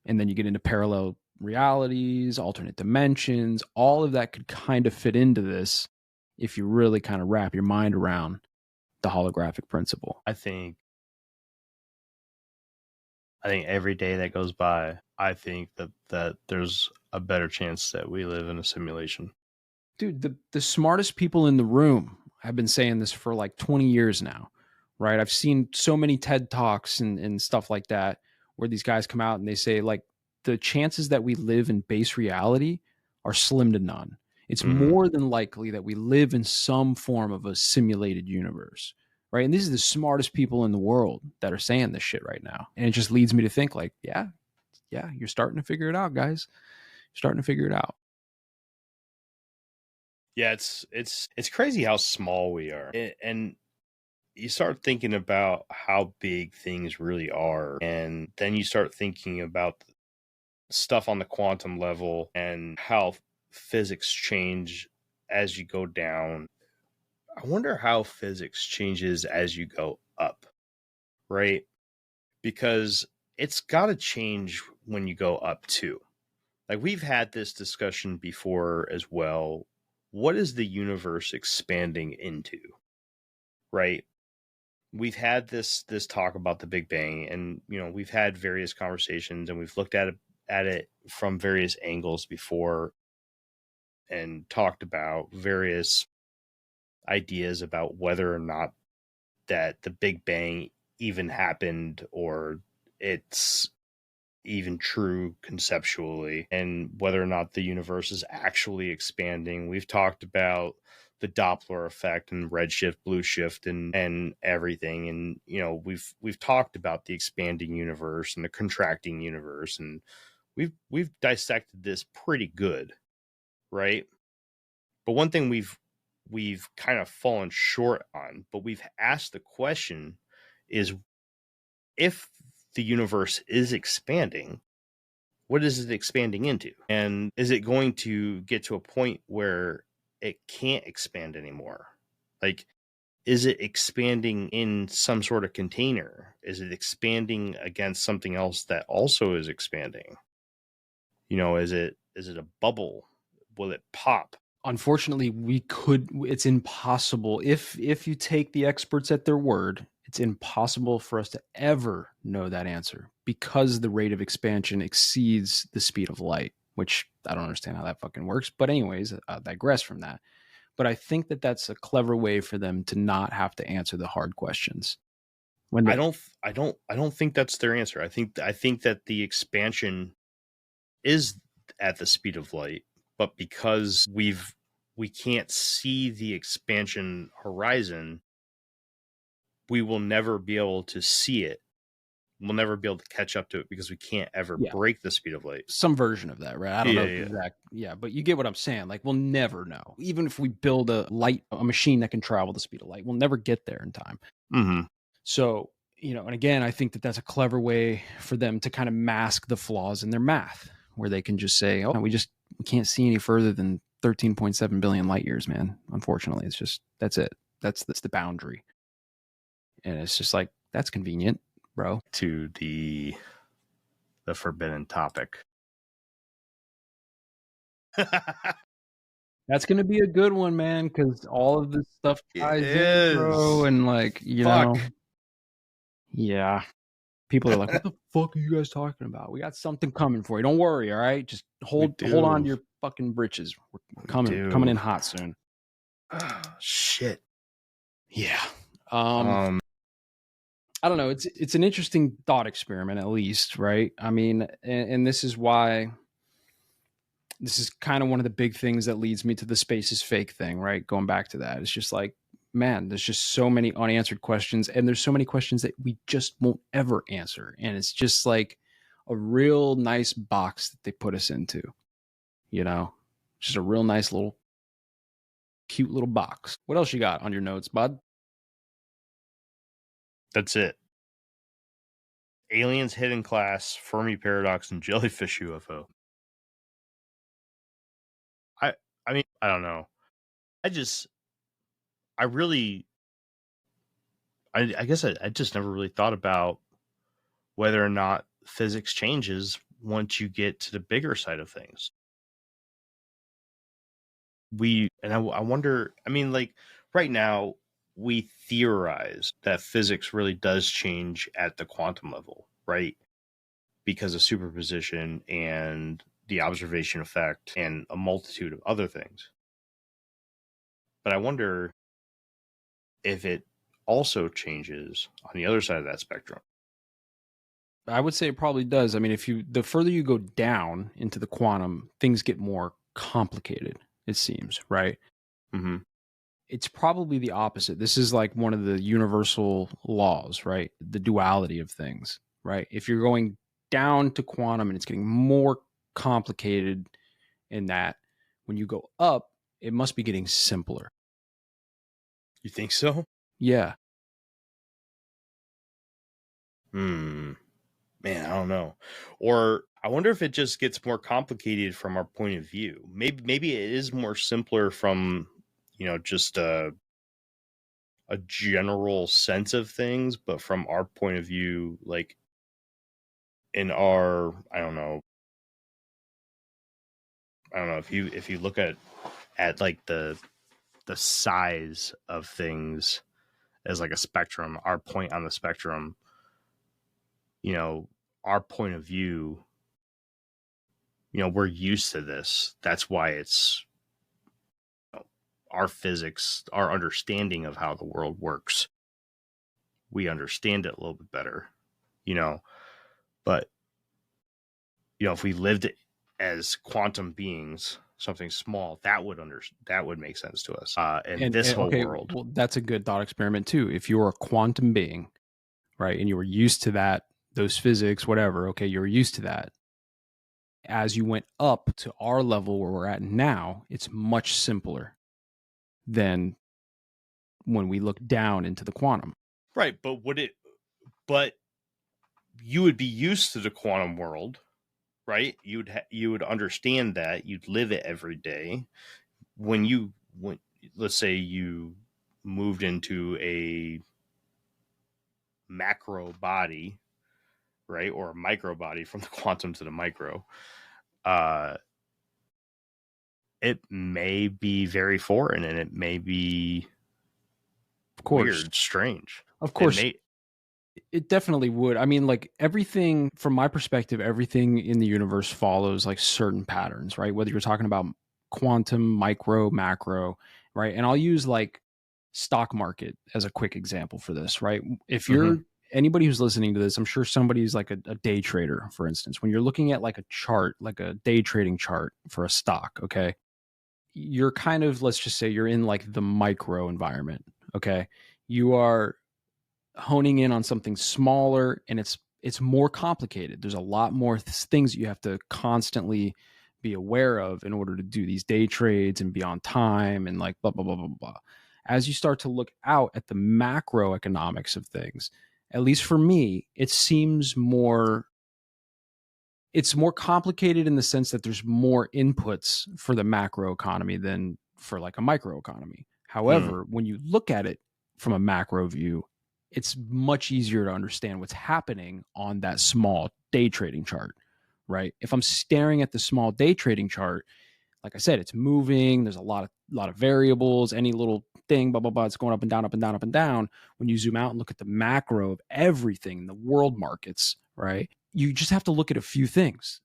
And then you get into parallel realities, alternate dimensions, all of that could kind of fit into this if you really kind of wrap your mind around the holographic principle. I think every day that goes by, I think that there's a better chance that we live in a simulation. Dude, the smartest people in the room have been saying this for like 20 years now, right? I've seen so many TED Talks and stuff like that where these guys come out and they say like the chances that we live in base reality are slim to none. It's more than likely that we live in some form of a simulated universe, right? And these are the smartest people in the world that are saying this shit right now. And it just leads me to think like, yeah, you're starting to figure it out, guys. You're starting to figure it out. Yeah, it's crazy how small we are. And you start thinking about how big things really are. And then you start thinking about stuff on the quantum level and how physics change as you go down. I wonder how physics changes as you go up, right? Because it's got to change when you go up too. Like we've had this discussion before as well. What is the universe expanding into, right? We've had this talk about the Big Bang, and we've had various conversations, and we've looked at it from various angles before, and talked about various ideas about whether or not that the Big Bang even happened, or it's even true conceptually, and whether or not the universe is actually expanding. We've talked about the Doppler effect and redshift, blue shift, and everything. And we've talked about the expanding universe and the contracting universe, and we've dissected this pretty good, right? But one thing we've kind of fallen short on, but we've asked the question is, if the universe is expanding, what is it expanding into? And is it going to get to a point where it can't expand anymore? Like, is it expanding in some sort of container? Is it expanding against something else that also is expanding? Is it a bubble? Will it pop? Unfortunately, it's impossible. If you take the experts at their word, it's impossible for us to ever know that answer because the rate of expansion exceeds the speed of light, which I don't understand how that fucking works. But anyways, I'll digress from that. But I think that that's a clever way for them to not have to answer the hard questions. When I don't think that's their answer. I think that the expansion is at the speed of light, but because we can't see the expansion horizon, we will never be able to see it. We'll never be able to catch up to it because we can't ever break the speed of light. Some version of that, right? I don't know the exact. Yeah, but you get what I'm saying. Like, we'll never know. Even if we build a machine that can travel the speed of light, we'll never get there in time. Mm-hmm. So, and again, I think that that's a clever way for them to kind of mask the flaws in their math, where they can just say, oh, we can't see any further than 13.7 billion light years, man. Unfortunately, that's it. That's the boundary. And it's just like, that's convenient, bro. To the forbidden topic. That's going to be a good one, man, because all of this stuff ties in, bro. And like, yeah. People are like, what the fuck are you guys talking about? We got something coming for you. Don't worry, all right? Just hold on to your fucking britches. We're coming in hot soon. Shit. Yeah. I don't know. It's an interesting thought experiment, at least, right? I mean, and this is why this is kind of one of the big things that leads me to the space is fake thing, right? Going back to that. It's just like, man, there's just so many unanswered questions, and there's so many questions that we just won't ever answer. And it's just like a real nice box that they put us into, just a real nice little cute little box. What else you got on your notes, bud? That's it. Aliens, hidden class, Fermi Paradox, and jellyfish UFO. I mean, I don't know. I guess I just never really thought about whether or not physics changes once you get to the bigger side of things. I wonder, I mean, like right now we theorize that physics really does change at the quantum level, right? Because of superposition and the observation effect and a multitude of other things. But I wonder if it also changes on the other side of that spectrum. I would say it probably does. I mean, the further you go down into the quantum, things get more complicated, it seems, right? Mm-hmm. It's probably the opposite. This is like one of the universal laws, right? The duality of things, right? If you're going down to quantum and it's getting more complicated in that, when you go up, it must be getting simpler. You think so? Yeah. Man, I don't know. Or I wonder if it just gets more complicated from our point of view. Maybe it is more simpler from, just a general sense of things, but from our point of view, like in our, I don't know if you look at like the size of things as like a spectrum, our point on the spectrum, our point of view, we're used to this. That's why it's our physics, our understanding of how the world works. We understand it a little bit better, but if we lived as quantum beings, something small, that would make sense to us. And this whole world. Well, that's a good thought experiment too. If you're a quantum being, right, and you were used to that, those physics, whatever, okay, you were used to that. As you went up to our level where we're at now, it's much simpler than when we look down into the quantum. Right, but you would be used to the quantum world, right? You would understand that, you'd live it every day. When let's say you moved into a macro body, right, or a micro body, from the quantum to the micro, it may be very foreign, and it may be of course weird, strange. Of course, It definitely would. I mean, like everything from my perspective, everything in the universe follows like certain patterns, right? Whether you're talking about quantum, micro, macro, right? And I'll use like stock market as a quick example for this, right? If you're anybody who's listening to this, I'm sure somebody's like a day trader, for instance. When you're looking at like a chart, like a day trading chart for a stock, okay? You're kind of, let's just say you're in like the micro environment, okay? You are honing in on something smaller, and it's more complicated. There's a lot more things that you have to constantly be aware of in order to do these day trades and be on time and like blah blah blah blah blah. As you start to look out at the macroeconomics of things, at least for me, it's more complicated in the sense that there's more inputs for the macro economy than for like a micro economy. However, when you look at it from a macro view, it's much easier to understand what's happening on that small day trading chart, right? If I'm staring at the small day trading chart, like I said, it's moving. There's a lot of variables. Any little thing, blah, blah, blah, it's going up and down, up and down, up and down. When you zoom out and look at the macro of everything, the world markets, right? You just have to look at a few things,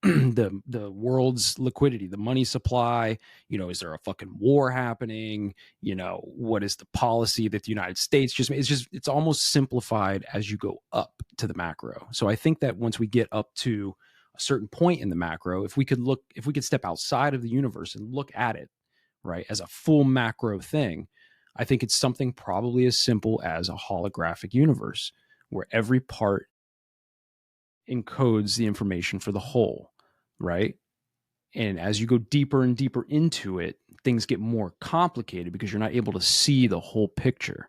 the world's liquidity, the money supply, is there a fucking war happening? What is the policy that the United States it's almost simplified as you go up to the macro. So I think that once we get up to a certain point in the macro, if we could step outside of the universe and look at it, right, as a full macro thing, I think it's something probably as simple as a holographic universe where every part encodes the information for the whole, right? And as you go deeper and deeper into it, things get more complicated because you're not able to see the whole picture.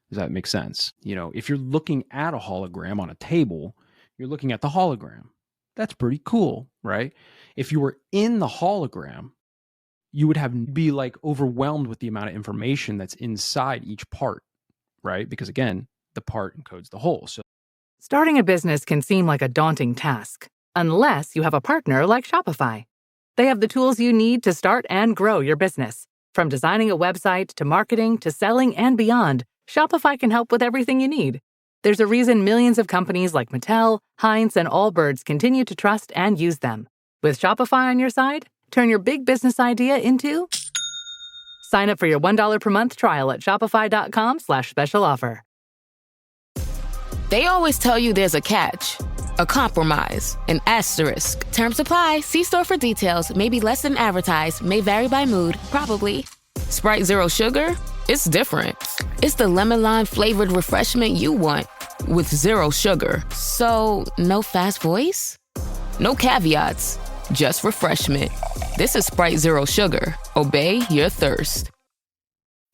Does that make sense? If you're looking at a hologram on a table, you're looking at the hologram. That's pretty cool, right? If you were in the hologram, you would be like overwhelmed with the amount of information that's inside each part, right? Because again, the part encodes the whole. So Starting a business can seem like a daunting task, unless you have a partner like Shopify. They have the tools you need to start and grow your business. From designing a website to marketing to selling and beyond, Shopify can help with everything you need. There's a reason millions of companies like Mattel, Heinz, and Allbirds continue to trust and use them. With Shopify on your side, turn your big business idea into... Sign up for your $1 per month trial at shopify.com/special offer. They always tell you there's a catch, a compromise, an asterisk. Terms apply. See store for details. Maybe less than advertised. May vary by mood. Probably. Sprite Zero Sugar? It's different. It's the lemon lime flavored refreshment you want with zero sugar. So, no fast voice? No caveats. Just refreshment. This is Sprite Zero Sugar. Obey your thirst.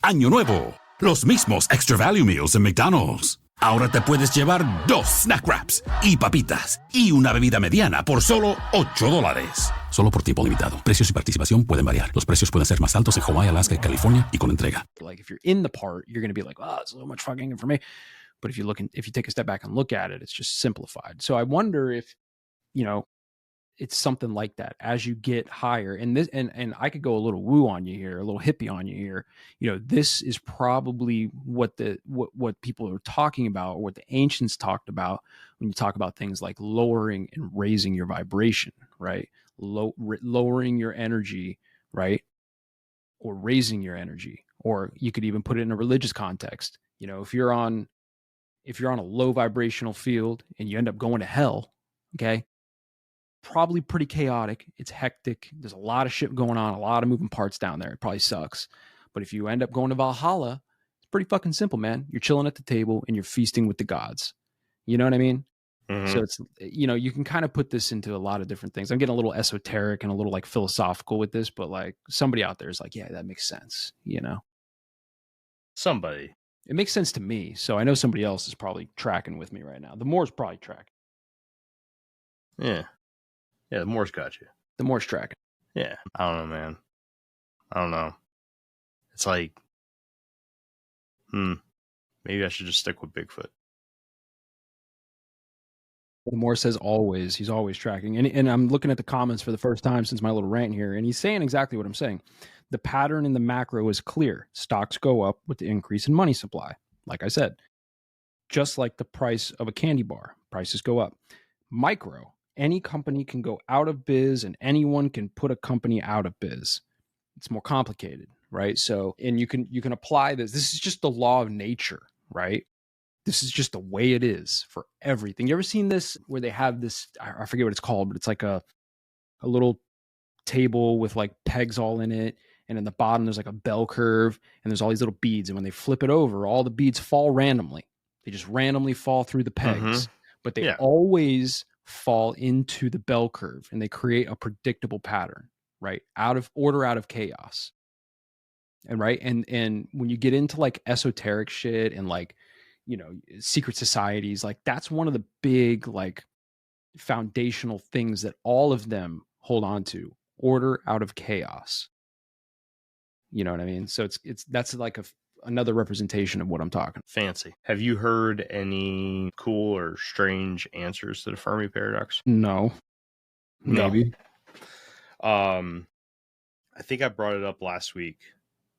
Año Nuevo. Los mismos Extra Value Meals en McDonald's. Ahora te puedes llevar 2 snack wraps y papitas y una bebida mediana por solo $8. Solo por tiempo limitado. Precios y participación pueden variar. Los precios pueden ser más altos en Hawaii, Alaska y California y con entrega. Like if you're in the part, you're going to be like, oh, it's so much fucking information. But if you take a step back and look at it, it's just simplified. So I wonder if, it's something like that as you get higher. And this, and I could go a little woo on you here, a little hippie on you here. This is probably what people are talking about, or what the ancients talked about when you talk about things like lowering and raising your vibration, right? Lowering your energy, right? Or raising your energy. Or you could even put it in a religious context. If you're on a low vibrational field and you end up going to hell, okay, probably pretty chaotic. It's hectic. There's a lot of shit going on, a lot of moving parts down there. It probably sucks. But if you end up going to Valhalla, it's pretty fucking simple, man. You're chilling at the table and you're feasting with the gods. You know what I mean? Mm-hmm. So it's, you can kind of put this into a lot of different things. I'm getting a little esoteric and a little like philosophical with this, but like somebody out there is like, yeah, that makes sense. Somebody. It makes sense to me. So I know somebody else is probably tracking with me right now. The Moore's probably tracking. Yeah. Yeah, the Moore's got you. The Moore's tracking. Yeah. I don't know, man. I don't know. It's like, maybe I should just stick with Bigfoot. The Moore says always. He's always tracking. And I'm looking at the comments for the first time since my little rant here, and he's saying exactly what I'm saying. The pattern in the macro is clear. Stocks go up with the increase in money supply. Like I said, just like the price of a candy bar. Prices go up. Micro, any company can go out of biz and anyone can put a company out of biz. It's more complicated, right? So, and you can apply this. This is just the law of nature, right? This is just the way it is for everything. You ever seen this where they have this, I forget what it's called, but it's like a little table with like pegs all in it. And in the bottom, there's like a bell curve and there's all these little beads. And when they flip it over, all the beads fall randomly. They just randomly fall through the pegs, but they always fall into the bell curve and they create a predictable pattern, right? Out of order, out of chaos. And right. And when you get into like esoteric shit and like, you know, secret societies, like that's one of the big, like foundational things that all of them hold on to: order out of chaos. You know what I mean? So that's like another representation of what I'm talking. Fancy. Have you heard any cool or strange answers to the Fermi Paradox? No. Maybe. No. I think I brought it up last week,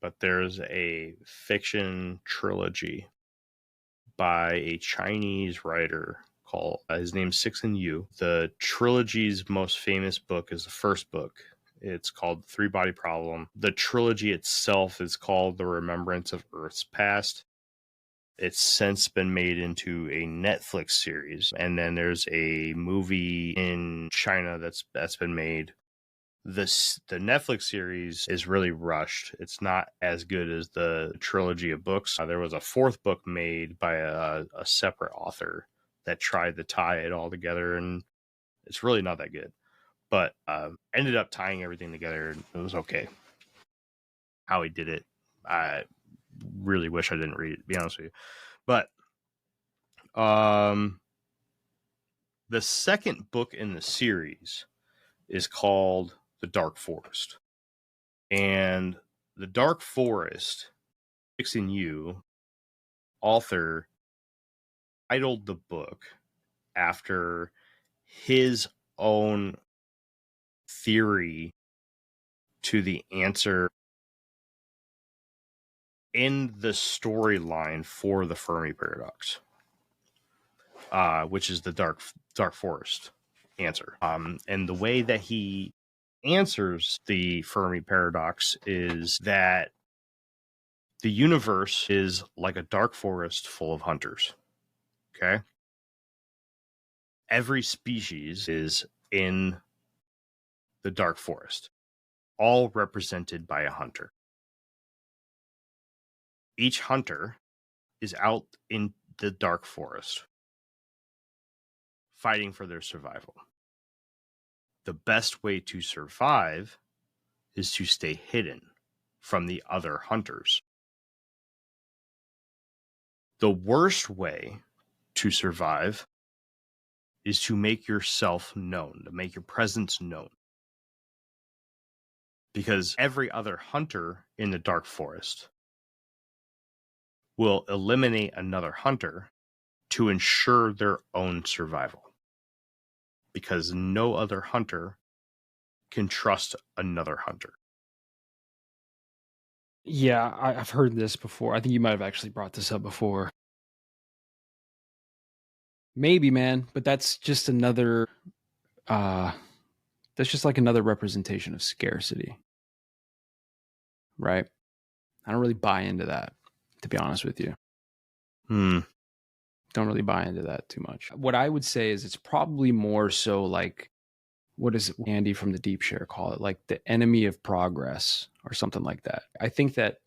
but there's a fiction trilogy by a Chinese writer called, his name's Sixin Yu. The trilogy's most famous book is the first book. It's called The Three-Body Problem. The trilogy itself is called The Remembrance of Earth's Past. It's since been made into a Netflix series. And then there's a movie in China that's been made. The Netflix series is really rushed. It's not as good as the trilogy of books. There was a fourth book made by a separate author that tried to tie it all together, and it's really not that good. But ended up tying everything together, and it was okay. How he did it, I really wish I didn't read it, to be honest with you. But the second book in the series is called The Dark Forest. And The Dark Forest, Fixing You, author, titled the book after his own theory to the answer in the storyline for the Fermi Paradox, which is the dark forest answer. And the way that he answers the Fermi Paradox is that the universe is like a dark forest full of hunters. Okay? Every species is in the dark forest, all represented by a hunter. Each hunter is out in the dark forest fighting for their survival. The best way to survive is to stay hidden from the other hunters. The worst way to survive is to make yourself known, to make your presence known. Because every other hunter in the dark forest will eliminate another hunter to ensure their own survival. Because no other hunter can trust another hunter. Yeah, I've heard this before. I think you might have actually brought this up before. Maybe, man, but that's just another that's just like another representation of scarcity. Right? I don't really buy into that, to be honest with you. Don't really buy into that too much. What I would say is it's probably more so like, what does Andy from the Deep Share call it? Like the enemy of progress or something like that. I think that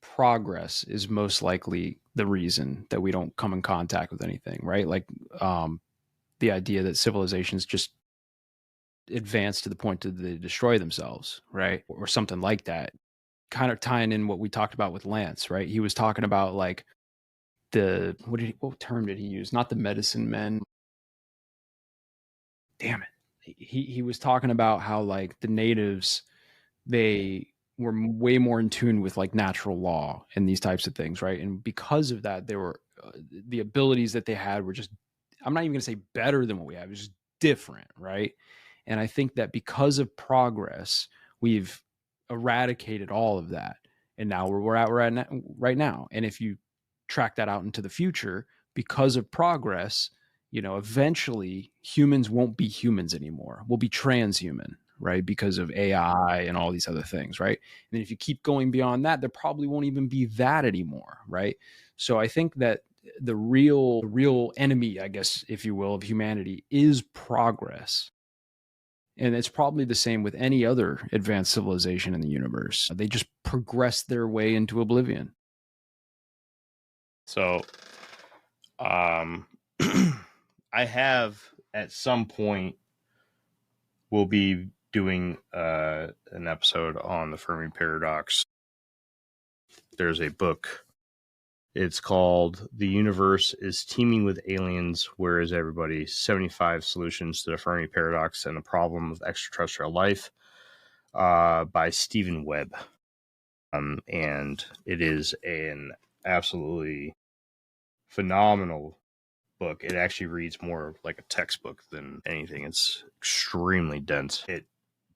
progress is most likely the reason that we don't come in contact with anything, right? Like the idea that civilizations just advance to the point that they destroy themselves, right? Or something like that. Kind of tying in what we talked about with Lance, right? He was talking about like what term did he use? Not the medicine men. Damn it. He was talking about how like the natives, they were way more in tune with like natural law and these types of things, right? And because of that, they were the abilities that they had were just, I'm not even going to say better than what we have, it's just different, right? And I think that because of progress, we've eradicated all of that, and now we're at right now. And if you track that out into the future, because of progress, eventually humans won't be humans anymore. We'll be transhuman, right? Because of AI and all these other things, right? And if you keep going beyond that, there probably won't even be that anymore, right? So I think that the real enemy, I guess, if you will, of humanity is progress. And it's probably the same with any other advanced civilization in the universe. They just progress their way into oblivion. So, I have at some point, we'll be doing an episode on the Fermi Paradox. There's a book. It's called The Universe is Teeming with Aliens, Where is Everybody? 75 Solutions to the Fermi Paradox and the Problem of Extraterrestrial Life by Stephen Webb. And it is an absolutely phenomenal book. It actually reads more like a textbook than anything. It's extremely dense. It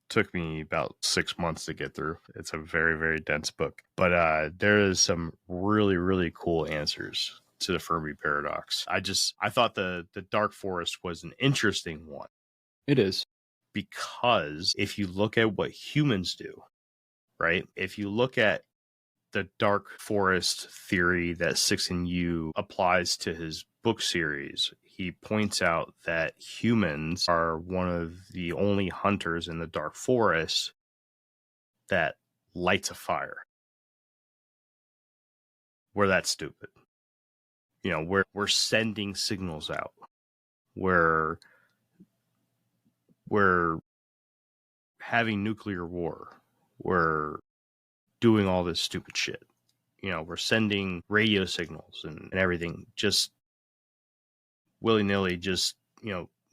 took me about 6 months to get through. It's a very, very dense book. But there is some really, really cool answers to the Fermi Paradox. I thought the dark forest was an interesting one. It is. Because if you look at what humans do, right? If you look at the dark forest theory that 6NU applies to his book series, he points out that humans are one of the only hunters in the dark forest that lights a fire. Where that's stupid. We're sending signals out. We're having nuclear war. We're doing all this stupid shit. We're sending radio signals and everything, just willy-nilly, just,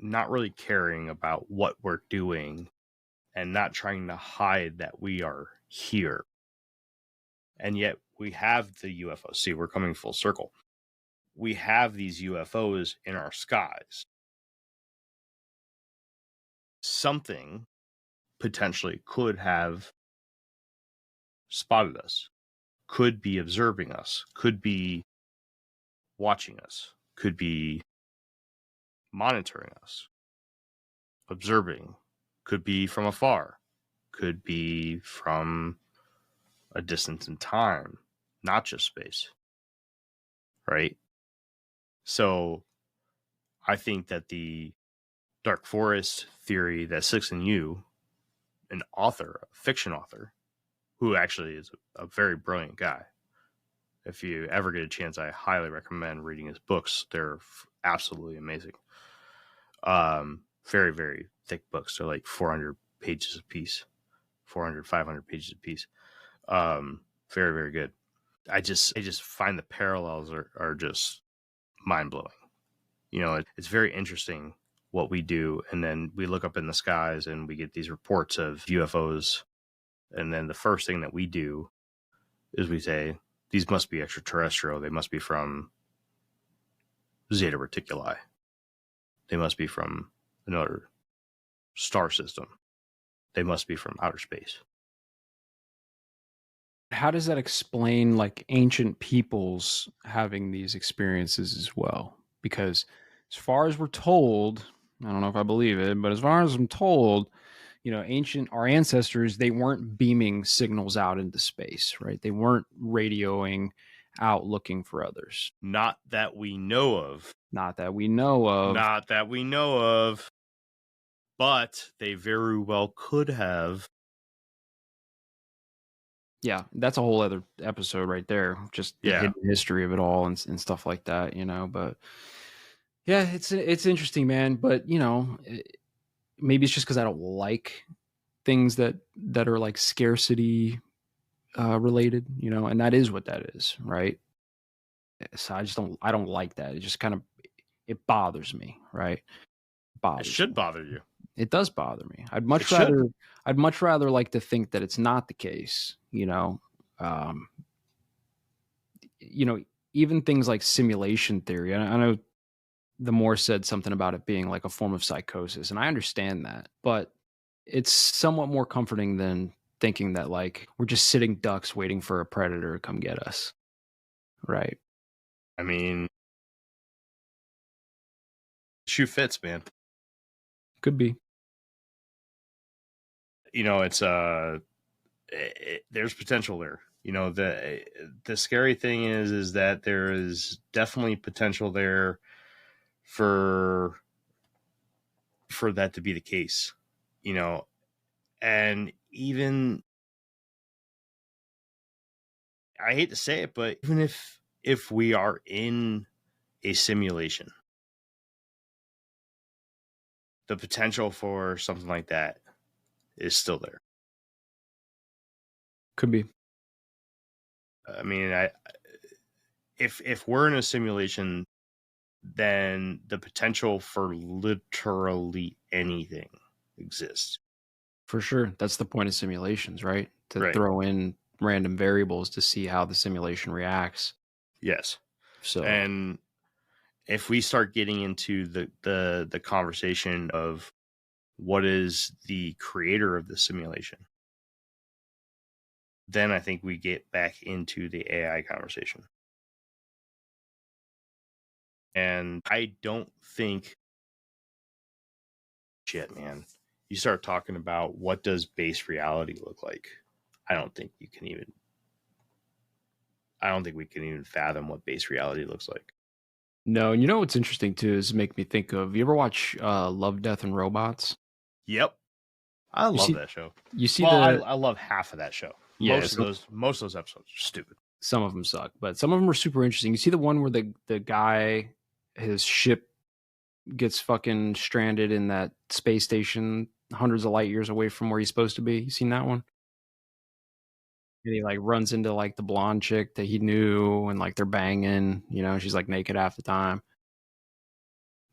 not really caring about what we're doing and not trying to hide that we are here. And yet we have the UFOs. See, we're coming full circle. We have these UFOs in our skies. Something potentially could have spotted us, could be observing us, could be watching us, could be monitoring us, observing, could be from afar, could be from a distance in time, not just space, right? So I think that the dark forest theory that 6NU, an author, a fiction author, who actually is a very brilliant guy. If you ever get a chance, I highly recommend reading his books. They're absolutely amazing. Very, very thick books. They're like 400 pages a piece, 400, 500 pages a piece. Very, very good. I just find the parallels are just mind-blowing. It's very interesting what we do. And then we look up in the skies and we get these reports of UFOs. And then the first thing that we do is we say, these must be extraterrestrial. They must be from Zeta Reticuli. They must be from another star system. They must be from outer space. How does that explain like ancient peoples having these experiences as well? Because as far as we're told, I don't know if I believe it, but as far as I'm told, our ancestors, they weren't beaming signals out into space, right? They weren't radioing out looking for others. Not that we know of. Not that we know of. Not that we know of. But they very well could have. Yeah, that's a whole other episode right there. Just the hidden history of it all and stuff like that, But yeah, it's interesting, man. But maybe it's just because I don't like things that are like scarcity related, and that is what that is, right? So I don't like that. It just kind of, it bothers me, right? It should bother you. It does bother me. I'd much rather like to think that it's not the case, even things like simulation theory. I know the Moore said something about it being like a form of psychosis, and I understand that, but it's somewhat more comforting than thinking that like we're just sitting ducks waiting for a predator to come get us. Right. I mean, shoe fits, man. Could be. It's there's potential there. The scary thing is that there is definitely potential there for that to be the case. And even, I hate to say it, but even if we are in a simulation, the potential for something like that is still there. Could be. I mean, if we're in a simulation, then the potential for literally anything exists. For sure. That's the point of simulations, right? To Right. throw in random variables to see how the simulation reacts. Yes. So, and if we start getting into the conversation of what is the creator of the simulation, then I think we get back into the AI conversation. And I don't think, shit, man, you start talking about what does base reality look like. I don't think we can even fathom what base reality looks like. no, and what's interesting too is make me think of, you ever watch Love, Death, and Robots? Yep. I love that show. You see, I love half of that show. Yeah, most of those episodes are stupid. Some of them suck, but some of them are super interesting. You see the one where the guy, his ship gets fucking stranded in that space station hundreds of light years away from where he's supposed to be. You seen that one? And he like runs into like the blonde chick that he knew, and like they're banging, she's like naked half the time.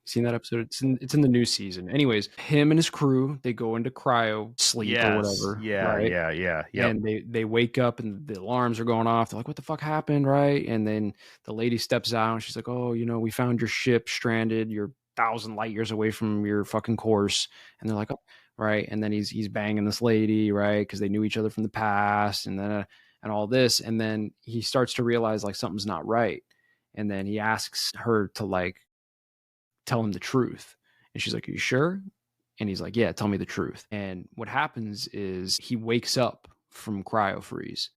Seen that episode? It's in the new season. Anyways, him and his crew, they go into cryo sleep or whatever. Yeah, right? yeah. And they wake up and the alarms are going off. They're like, what the fuck happened, right? And then the lady steps out and she's like, oh, we found your ship stranded. You're 1,000 light years away from your fucking course. And they're like, oh, right. And then he's banging this lady, right? Because they knew each other from the past, and then and all this. And then he starts to realize like something's not right. And then he asks her to like tell him the truth. And she's like, are you sure? And he's like, yeah, tell me the truth. And what happens is he wakes up from cryo freeze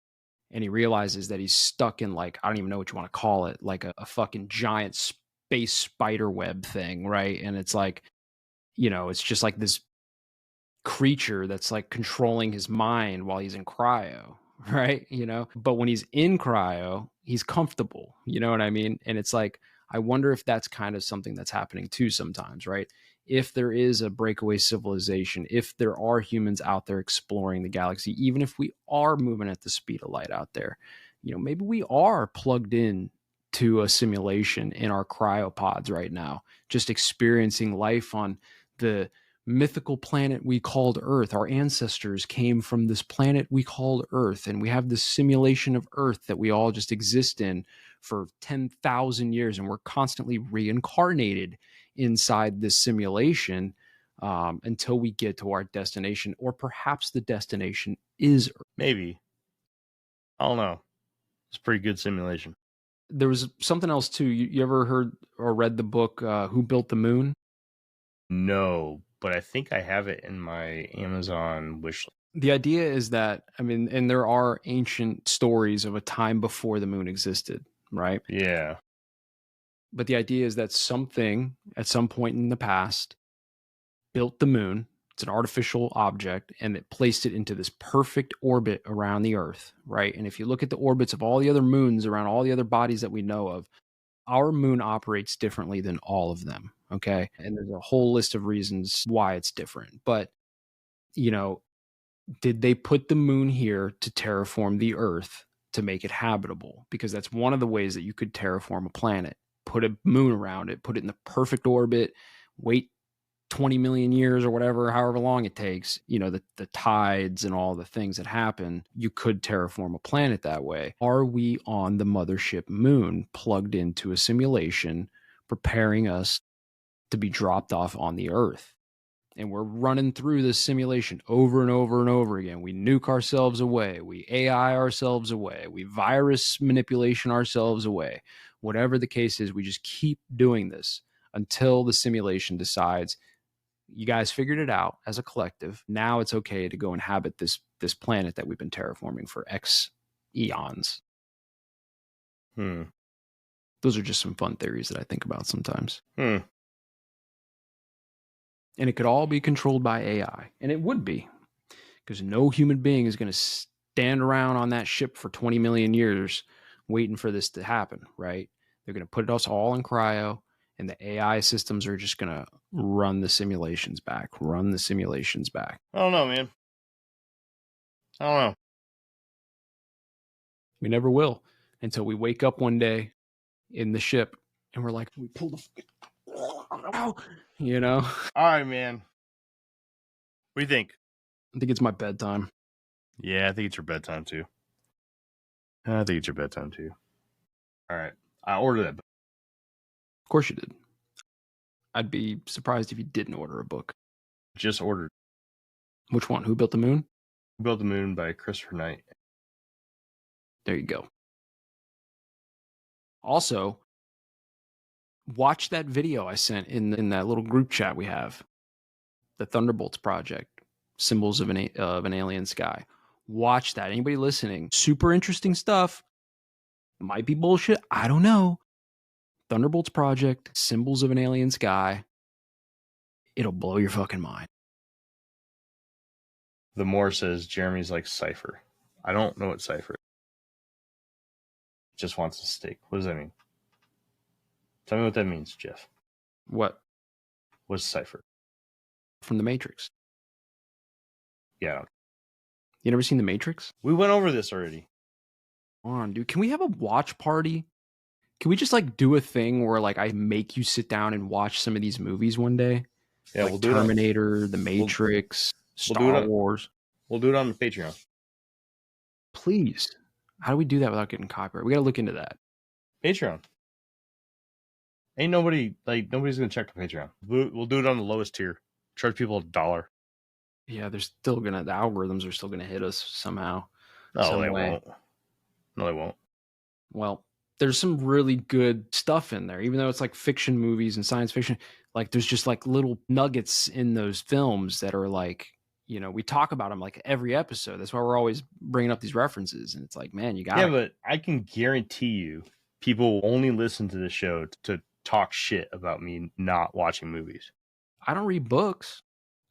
and he realizes that he's stuck in like, I don't even know what you want to call it, like a fucking giant space spider web thing, right? And it's like, it's just like this creature that's like controlling his mind while he's in cryo, right? But when he's in cryo, he's comfortable, you know what I mean? And it's like, I wonder if that's kind of something that's happening too sometimes, right? If there is a breakaway civilization, if there are humans out there exploring the galaxy, even if we are moving at the speed of light out there, maybe we are plugged in to a simulation in our cryopods right now, just experiencing life on the mythical planet we called Earth. Our ancestors came from this planet we called Earth, and we have this simulation of Earth that we all just exist in for 10,000 years, and we're constantly reincarnated inside this simulation until we get to our destination, or perhaps the destination is Earth. Maybe. I don't know. It's a pretty good simulation. There was something else too. You ever heard or read the book Who Built the Moon? No, but I think I have it in my Amazon wish list. The idea is that, and there are ancient stories of a time before the moon existed, right? Yeah. But the idea is that something at some point in the past built the moon. It's an artificial object, and it placed it into this perfect orbit around the Earth, right? And if you look at the orbits of all the other moons around all the other bodies that we know of, our moon operates differently than all of them, okay? And there's a whole list of reasons why it's different. But, did they put the moon here to terraform the Earth to make it habitable? Because that's one of the ways that you could terraform a planet. Put a moon around it, put it in the perfect orbit, wait 20 million years or whatever, however long it takes, the tides and all the things that happen, you could terraform a planet that way. Are we on the mothership moon plugged into a simulation preparing us to be dropped off on the Earth? And we're running through this simulation over and over and over again. We nuke ourselves away. We AI ourselves away. We virus manipulation ourselves away. Whatever the case is, we just keep doing this until the simulation decides you guys figured it out as a collective. Now it's okay to go inhabit this planet that we've been terraforming for X eons. Those are just some fun theories that I think about sometimes. And it could all be controlled by AI. And it would be. Because no human being is going to stand around on that ship for 20 million years waiting for this to happen, right? They're going to put us all in cryo, and the AI systems are just going to run the simulations back. I don't know, man. I don't know. We never will until we wake up one day in the ship and we're like, we pulled the... You know? All right, man. What do you think? I think it's my bedtime. Yeah, I think it's your bedtime, too. All right. I ordered that book. Of course you did. I'd be surprised if you didn't order a book. Just ordered. Which one? Who Built the Moon? Who Built the Moon by Christopher Knight. There you go. Also, watch that video I sent in that little group chat we have. The Thunderbolts Project. Symbols of an alien sky. Watch that. Anybody listening? Super interesting stuff. Might be bullshit. I don't know. Thunderbolts Project. Symbols of an alien sky. It'll blow your fucking mind. The Moore says Jeremy's like Cypher. I don't know what Cypher is. Just wants a steak. What does that mean? Tell me what that means, Jeff. What? What's Cypher? From The Matrix. Yeah. You never seen The Matrix? We went over this already. Come on, dude. Can we have a watch party? Can we just like do a thing where like I make you sit down and watch some of these movies one day? Yeah, like we'll do Terminator, The Matrix, Star Wars. We'll do it on the Patreon. Please. How do we do that without getting copyright? We got to look into that. Patreon. Ain't nobody, nobody's going to check the Patreon. We'll do it on the lowest tier. Charge people $1. Yeah, the algorithms are still going to hit us somehow. No, they won't. No, they won't. Well, there's some really good stuff in there, even though it's like fiction movies and science fiction. Like there's just like little nuggets in those films that are like, you know, we talk about them like every episode. That's why we're always bringing up these references. And it's like, man, you got Yeah, but I can guarantee you people will only listen to the show to talk shit about me not watching movies. I don't read books.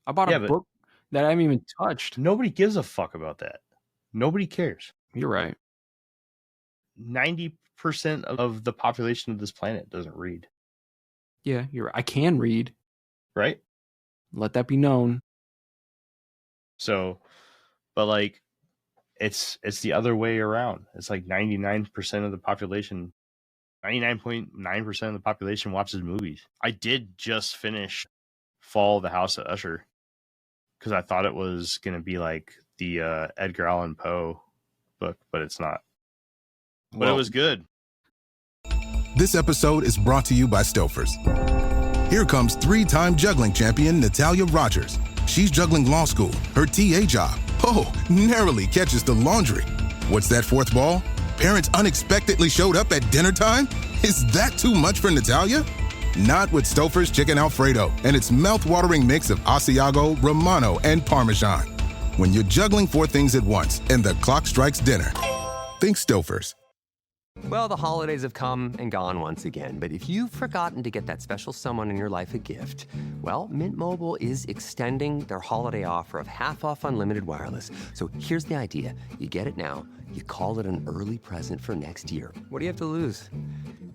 I bought a book that I haven't even touched. Nobody gives a fuck about that. Nobody cares. You're right. 90% of the population of this planet doesn't read. Yeah, you're right. I can read. Right? Let that be known. So, but like, it's the other way around. It's like 99% of the population, 99.9% of the population watches movies. I did just finish Fall of the House of Usher because I thought it was going to be like the Edgar Allan Poe book, but it's not. But it was good. This episode is brought to you by Stouffer's. Here comes 3-time juggling champion Natalia Rogers. She's juggling law school, her TA job. Oh, narrowly catches the laundry. What's that fourth ball? Parents unexpectedly showed up at dinner time? Is that too much for Natalia? Not with Stouffer's Chicken Alfredo and its mouth-watering mix of Asiago, Romano, and Parmesan. When you're juggling 4 things at once and the clock strikes dinner, think Stouffer's. Well, the holidays have come and gone once again, but if you've forgotten to get that special someone in your life a gift, well, Mint Mobile is extending their holiday offer of half off unlimited wireless. So here's the idea. You get it now, you call it an early present for next year. What do you have to lose?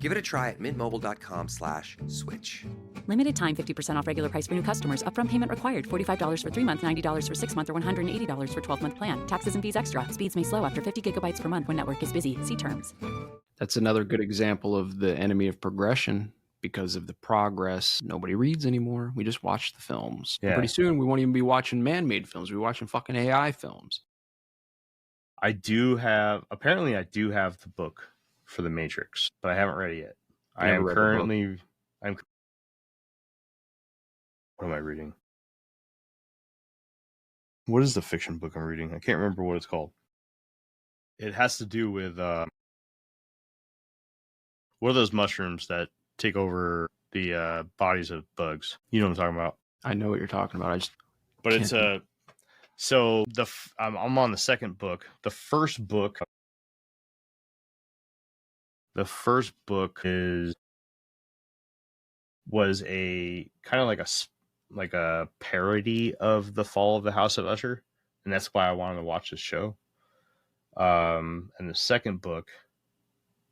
Give it a try at mintmobile.com/switch. Limited time 50% off regular price for new customers. Upfront payment required. $45 for 3 months, $90 for 6 months, or $180 for 12-month plan. Taxes and fees extra. Speeds may slow after 50 gigabytes per month when network is busy. See terms. That's another good example of the enemy of progression. Because of the progress, nobody reads anymore. We just watch the films. Yeah. And pretty soon, we won't even be watching man-made films. We'll be watching fucking AI films. I do have the book for The Matrix, but I haven't read it yet. What am I reading? What is the fiction book I'm reading? I can't remember what it's called. It has to do with what are those mushrooms that take over the bodies of bugs. You know what I'm talking about? I know what you're talking about. But it's so I'm on the second book. The first book was a kind of like a parody of The Fall of the House of Usher, and that's why I wanted to watch this show. And the second book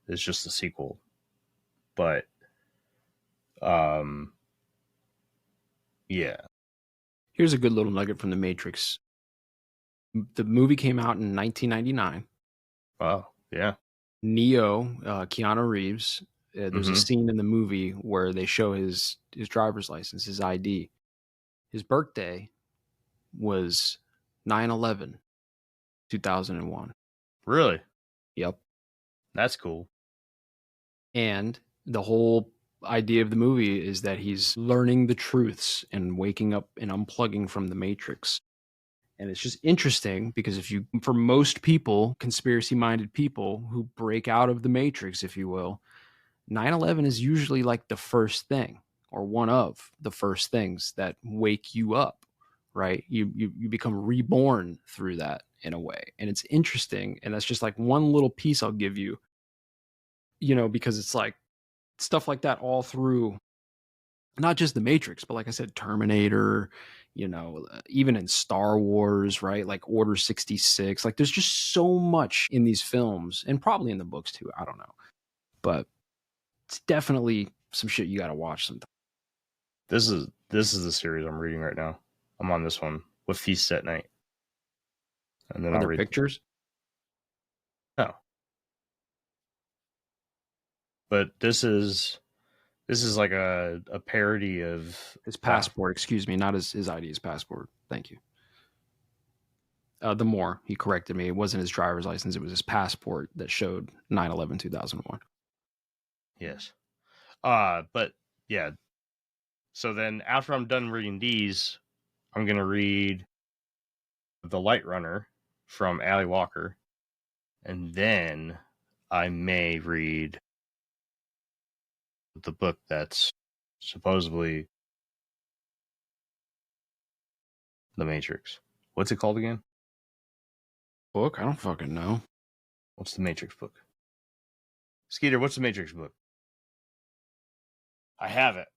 is just a sequel, but yeah. Here's a good little nugget from The Matrix. The movie came out in 1999. Wow. Yeah. Neo, Keanu Reeves. There's a scene in the movie where they show his driver's license, his ID. His birthday was 9/11, 2001. Really? Yep. That's cool. And the whole idea of the movie is that he's learning the truths and waking up and unplugging from the Matrix. And it's just interesting because for most people, conspiracy-minded people who break out of the Matrix, if you will, 9/11 is usually like the first thing or one of the first things that wake you up, right? You become reborn through that in a way. And it's interesting. And that's just like one little piece I'll give you, because it's like stuff like that all through, not just the Matrix, but like I said, Terminator, even in Star Wars, right? Like Order 66. Like there's just so much in these films and probably in the books too. I don't know. But it's definitely some shit you got to watch sometime. This is the series I'm reading right now. I'm on this one with Feast at Night. And then Are I'll there read pictures? No. But this is like a parody of his passport, excuse me, not his ID, his passport. Thank you. He corrected me. It wasn't his driver's license. It was his passport that showed 9/11/2001. Yes. But yeah. So then after I'm done reading these, I'm going to read The Light Runner from Allie Walker. And then I may read the book that's supposedly The Matrix. What's it called again? Book? I don't fucking know. What's the Matrix book? Skeeter, what's the Matrix book? I have it.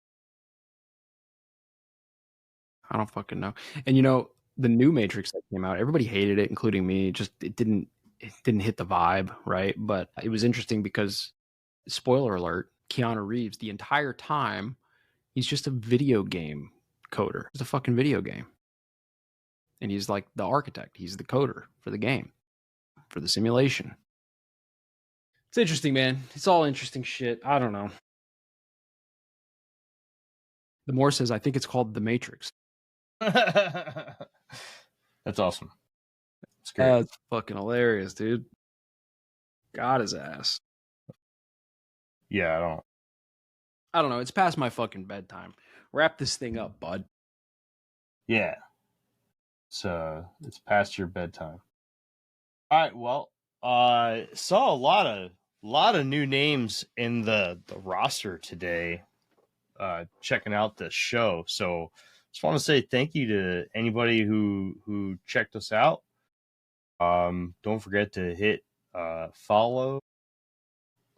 I don't fucking know. And the new Matrix that came out, everybody hated it, including me. It didn't hit the vibe, right? But it was interesting because, spoiler alert, Keanu Reeves, the entire time, he's just a video game coder. It's a fucking video game. And he's like the architect. He's the coder for the game, for the simulation. It's interesting, man. It's all interesting shit. I don't know. The Moore says, I think it's called The Matrix. That's awesome. It's great. That's fucking hilarious, dude. Got his ass. Yeah, I don't know. It's past my fucking bedtime. Wrap this thing up, bud. Yeah. It's past your bedtime. All right. Well, saw a lot of new names in the roster today. Checking out the show. So just want to say thank you to anybody who checked us out. Don't forget to hit follow.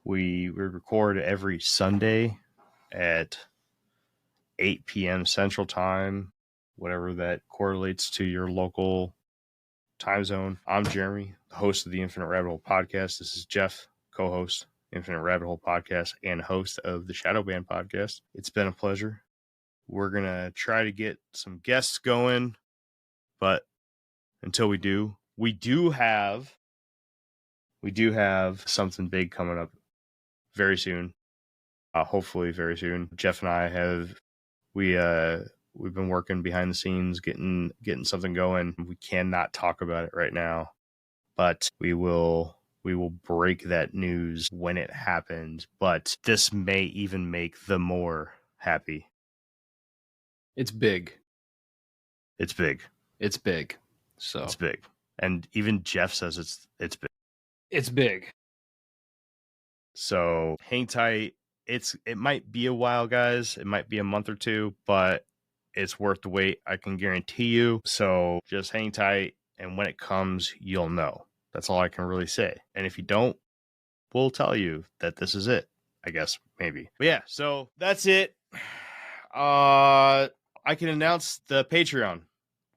We record every Sunday at 8 p.m. Central Time, whatever that correlates to your local time zone. I'm Jeremy, the host of the Infinite Rabbit Hole Podcast. This is Jeff, co-host, Infinite Rabbit Hole Podcast, and host of the Shadow Band Podcast. It's been a pleasure. We're going to try to get some guests going, but until we do, we do have something big coming up very soon. Hopefully very soon. Jeff and I we've been working behind the scenes, getting something going. We cannot talk about it right now, but we will break that news when it happens. But this may even make the more happy. It's big. It's big. It's big. So it's big. And even Jeff says it's big. It's big. So hang tight. it might be a while, guys. It might be a month or two, but it's worth the wait. I can guarantee you. So just hang tight. And when it comes, you'll know. That's all I can really say. And if you don't, we'll tell you that this is it. I guess, maybe. But yeah, so that's it. I can announce the Patreon.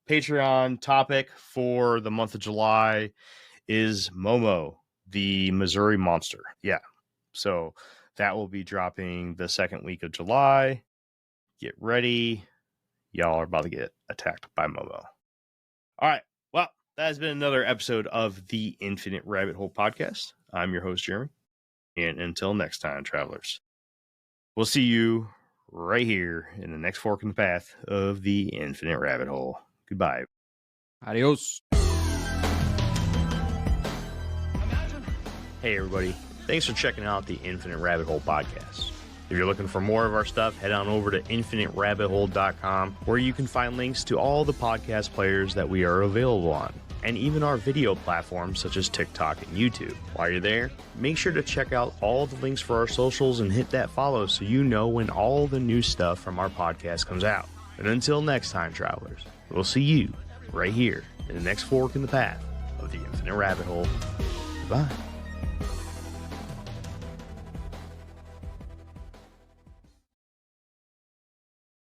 Patreon topic for the month of July is Momo, the Missouri Monster. Yeah. So that will be dropping the second week of July. Get ready. Y'all are about to get attacked by Momo. All right. Well, that has been another episode of the Infinite Rabbit Hole podcast. I'm your host, Jeremy. And until next time, travelers, we'll see you right here in the next fork in the path of the Infinite Rabbit Hole. Goodbye. Adios. Hey, everybody. Thanks for checking out the Infinite Rabbit Hole podcast. If you're looking for more of our stuff, head on over to infiniterabbithole.com, where you can find links to all the podcast players that we are available on, and even our video platforms such as TikTok and YouTube. While you're there, make sure to check out all the links for our socials and hit that follow so you know when all the new stuff from our podcast comes out. And until next time, travelers, we'll see you right here in the next fork in the path of the Infinite Rabbit Hole. Goodbye.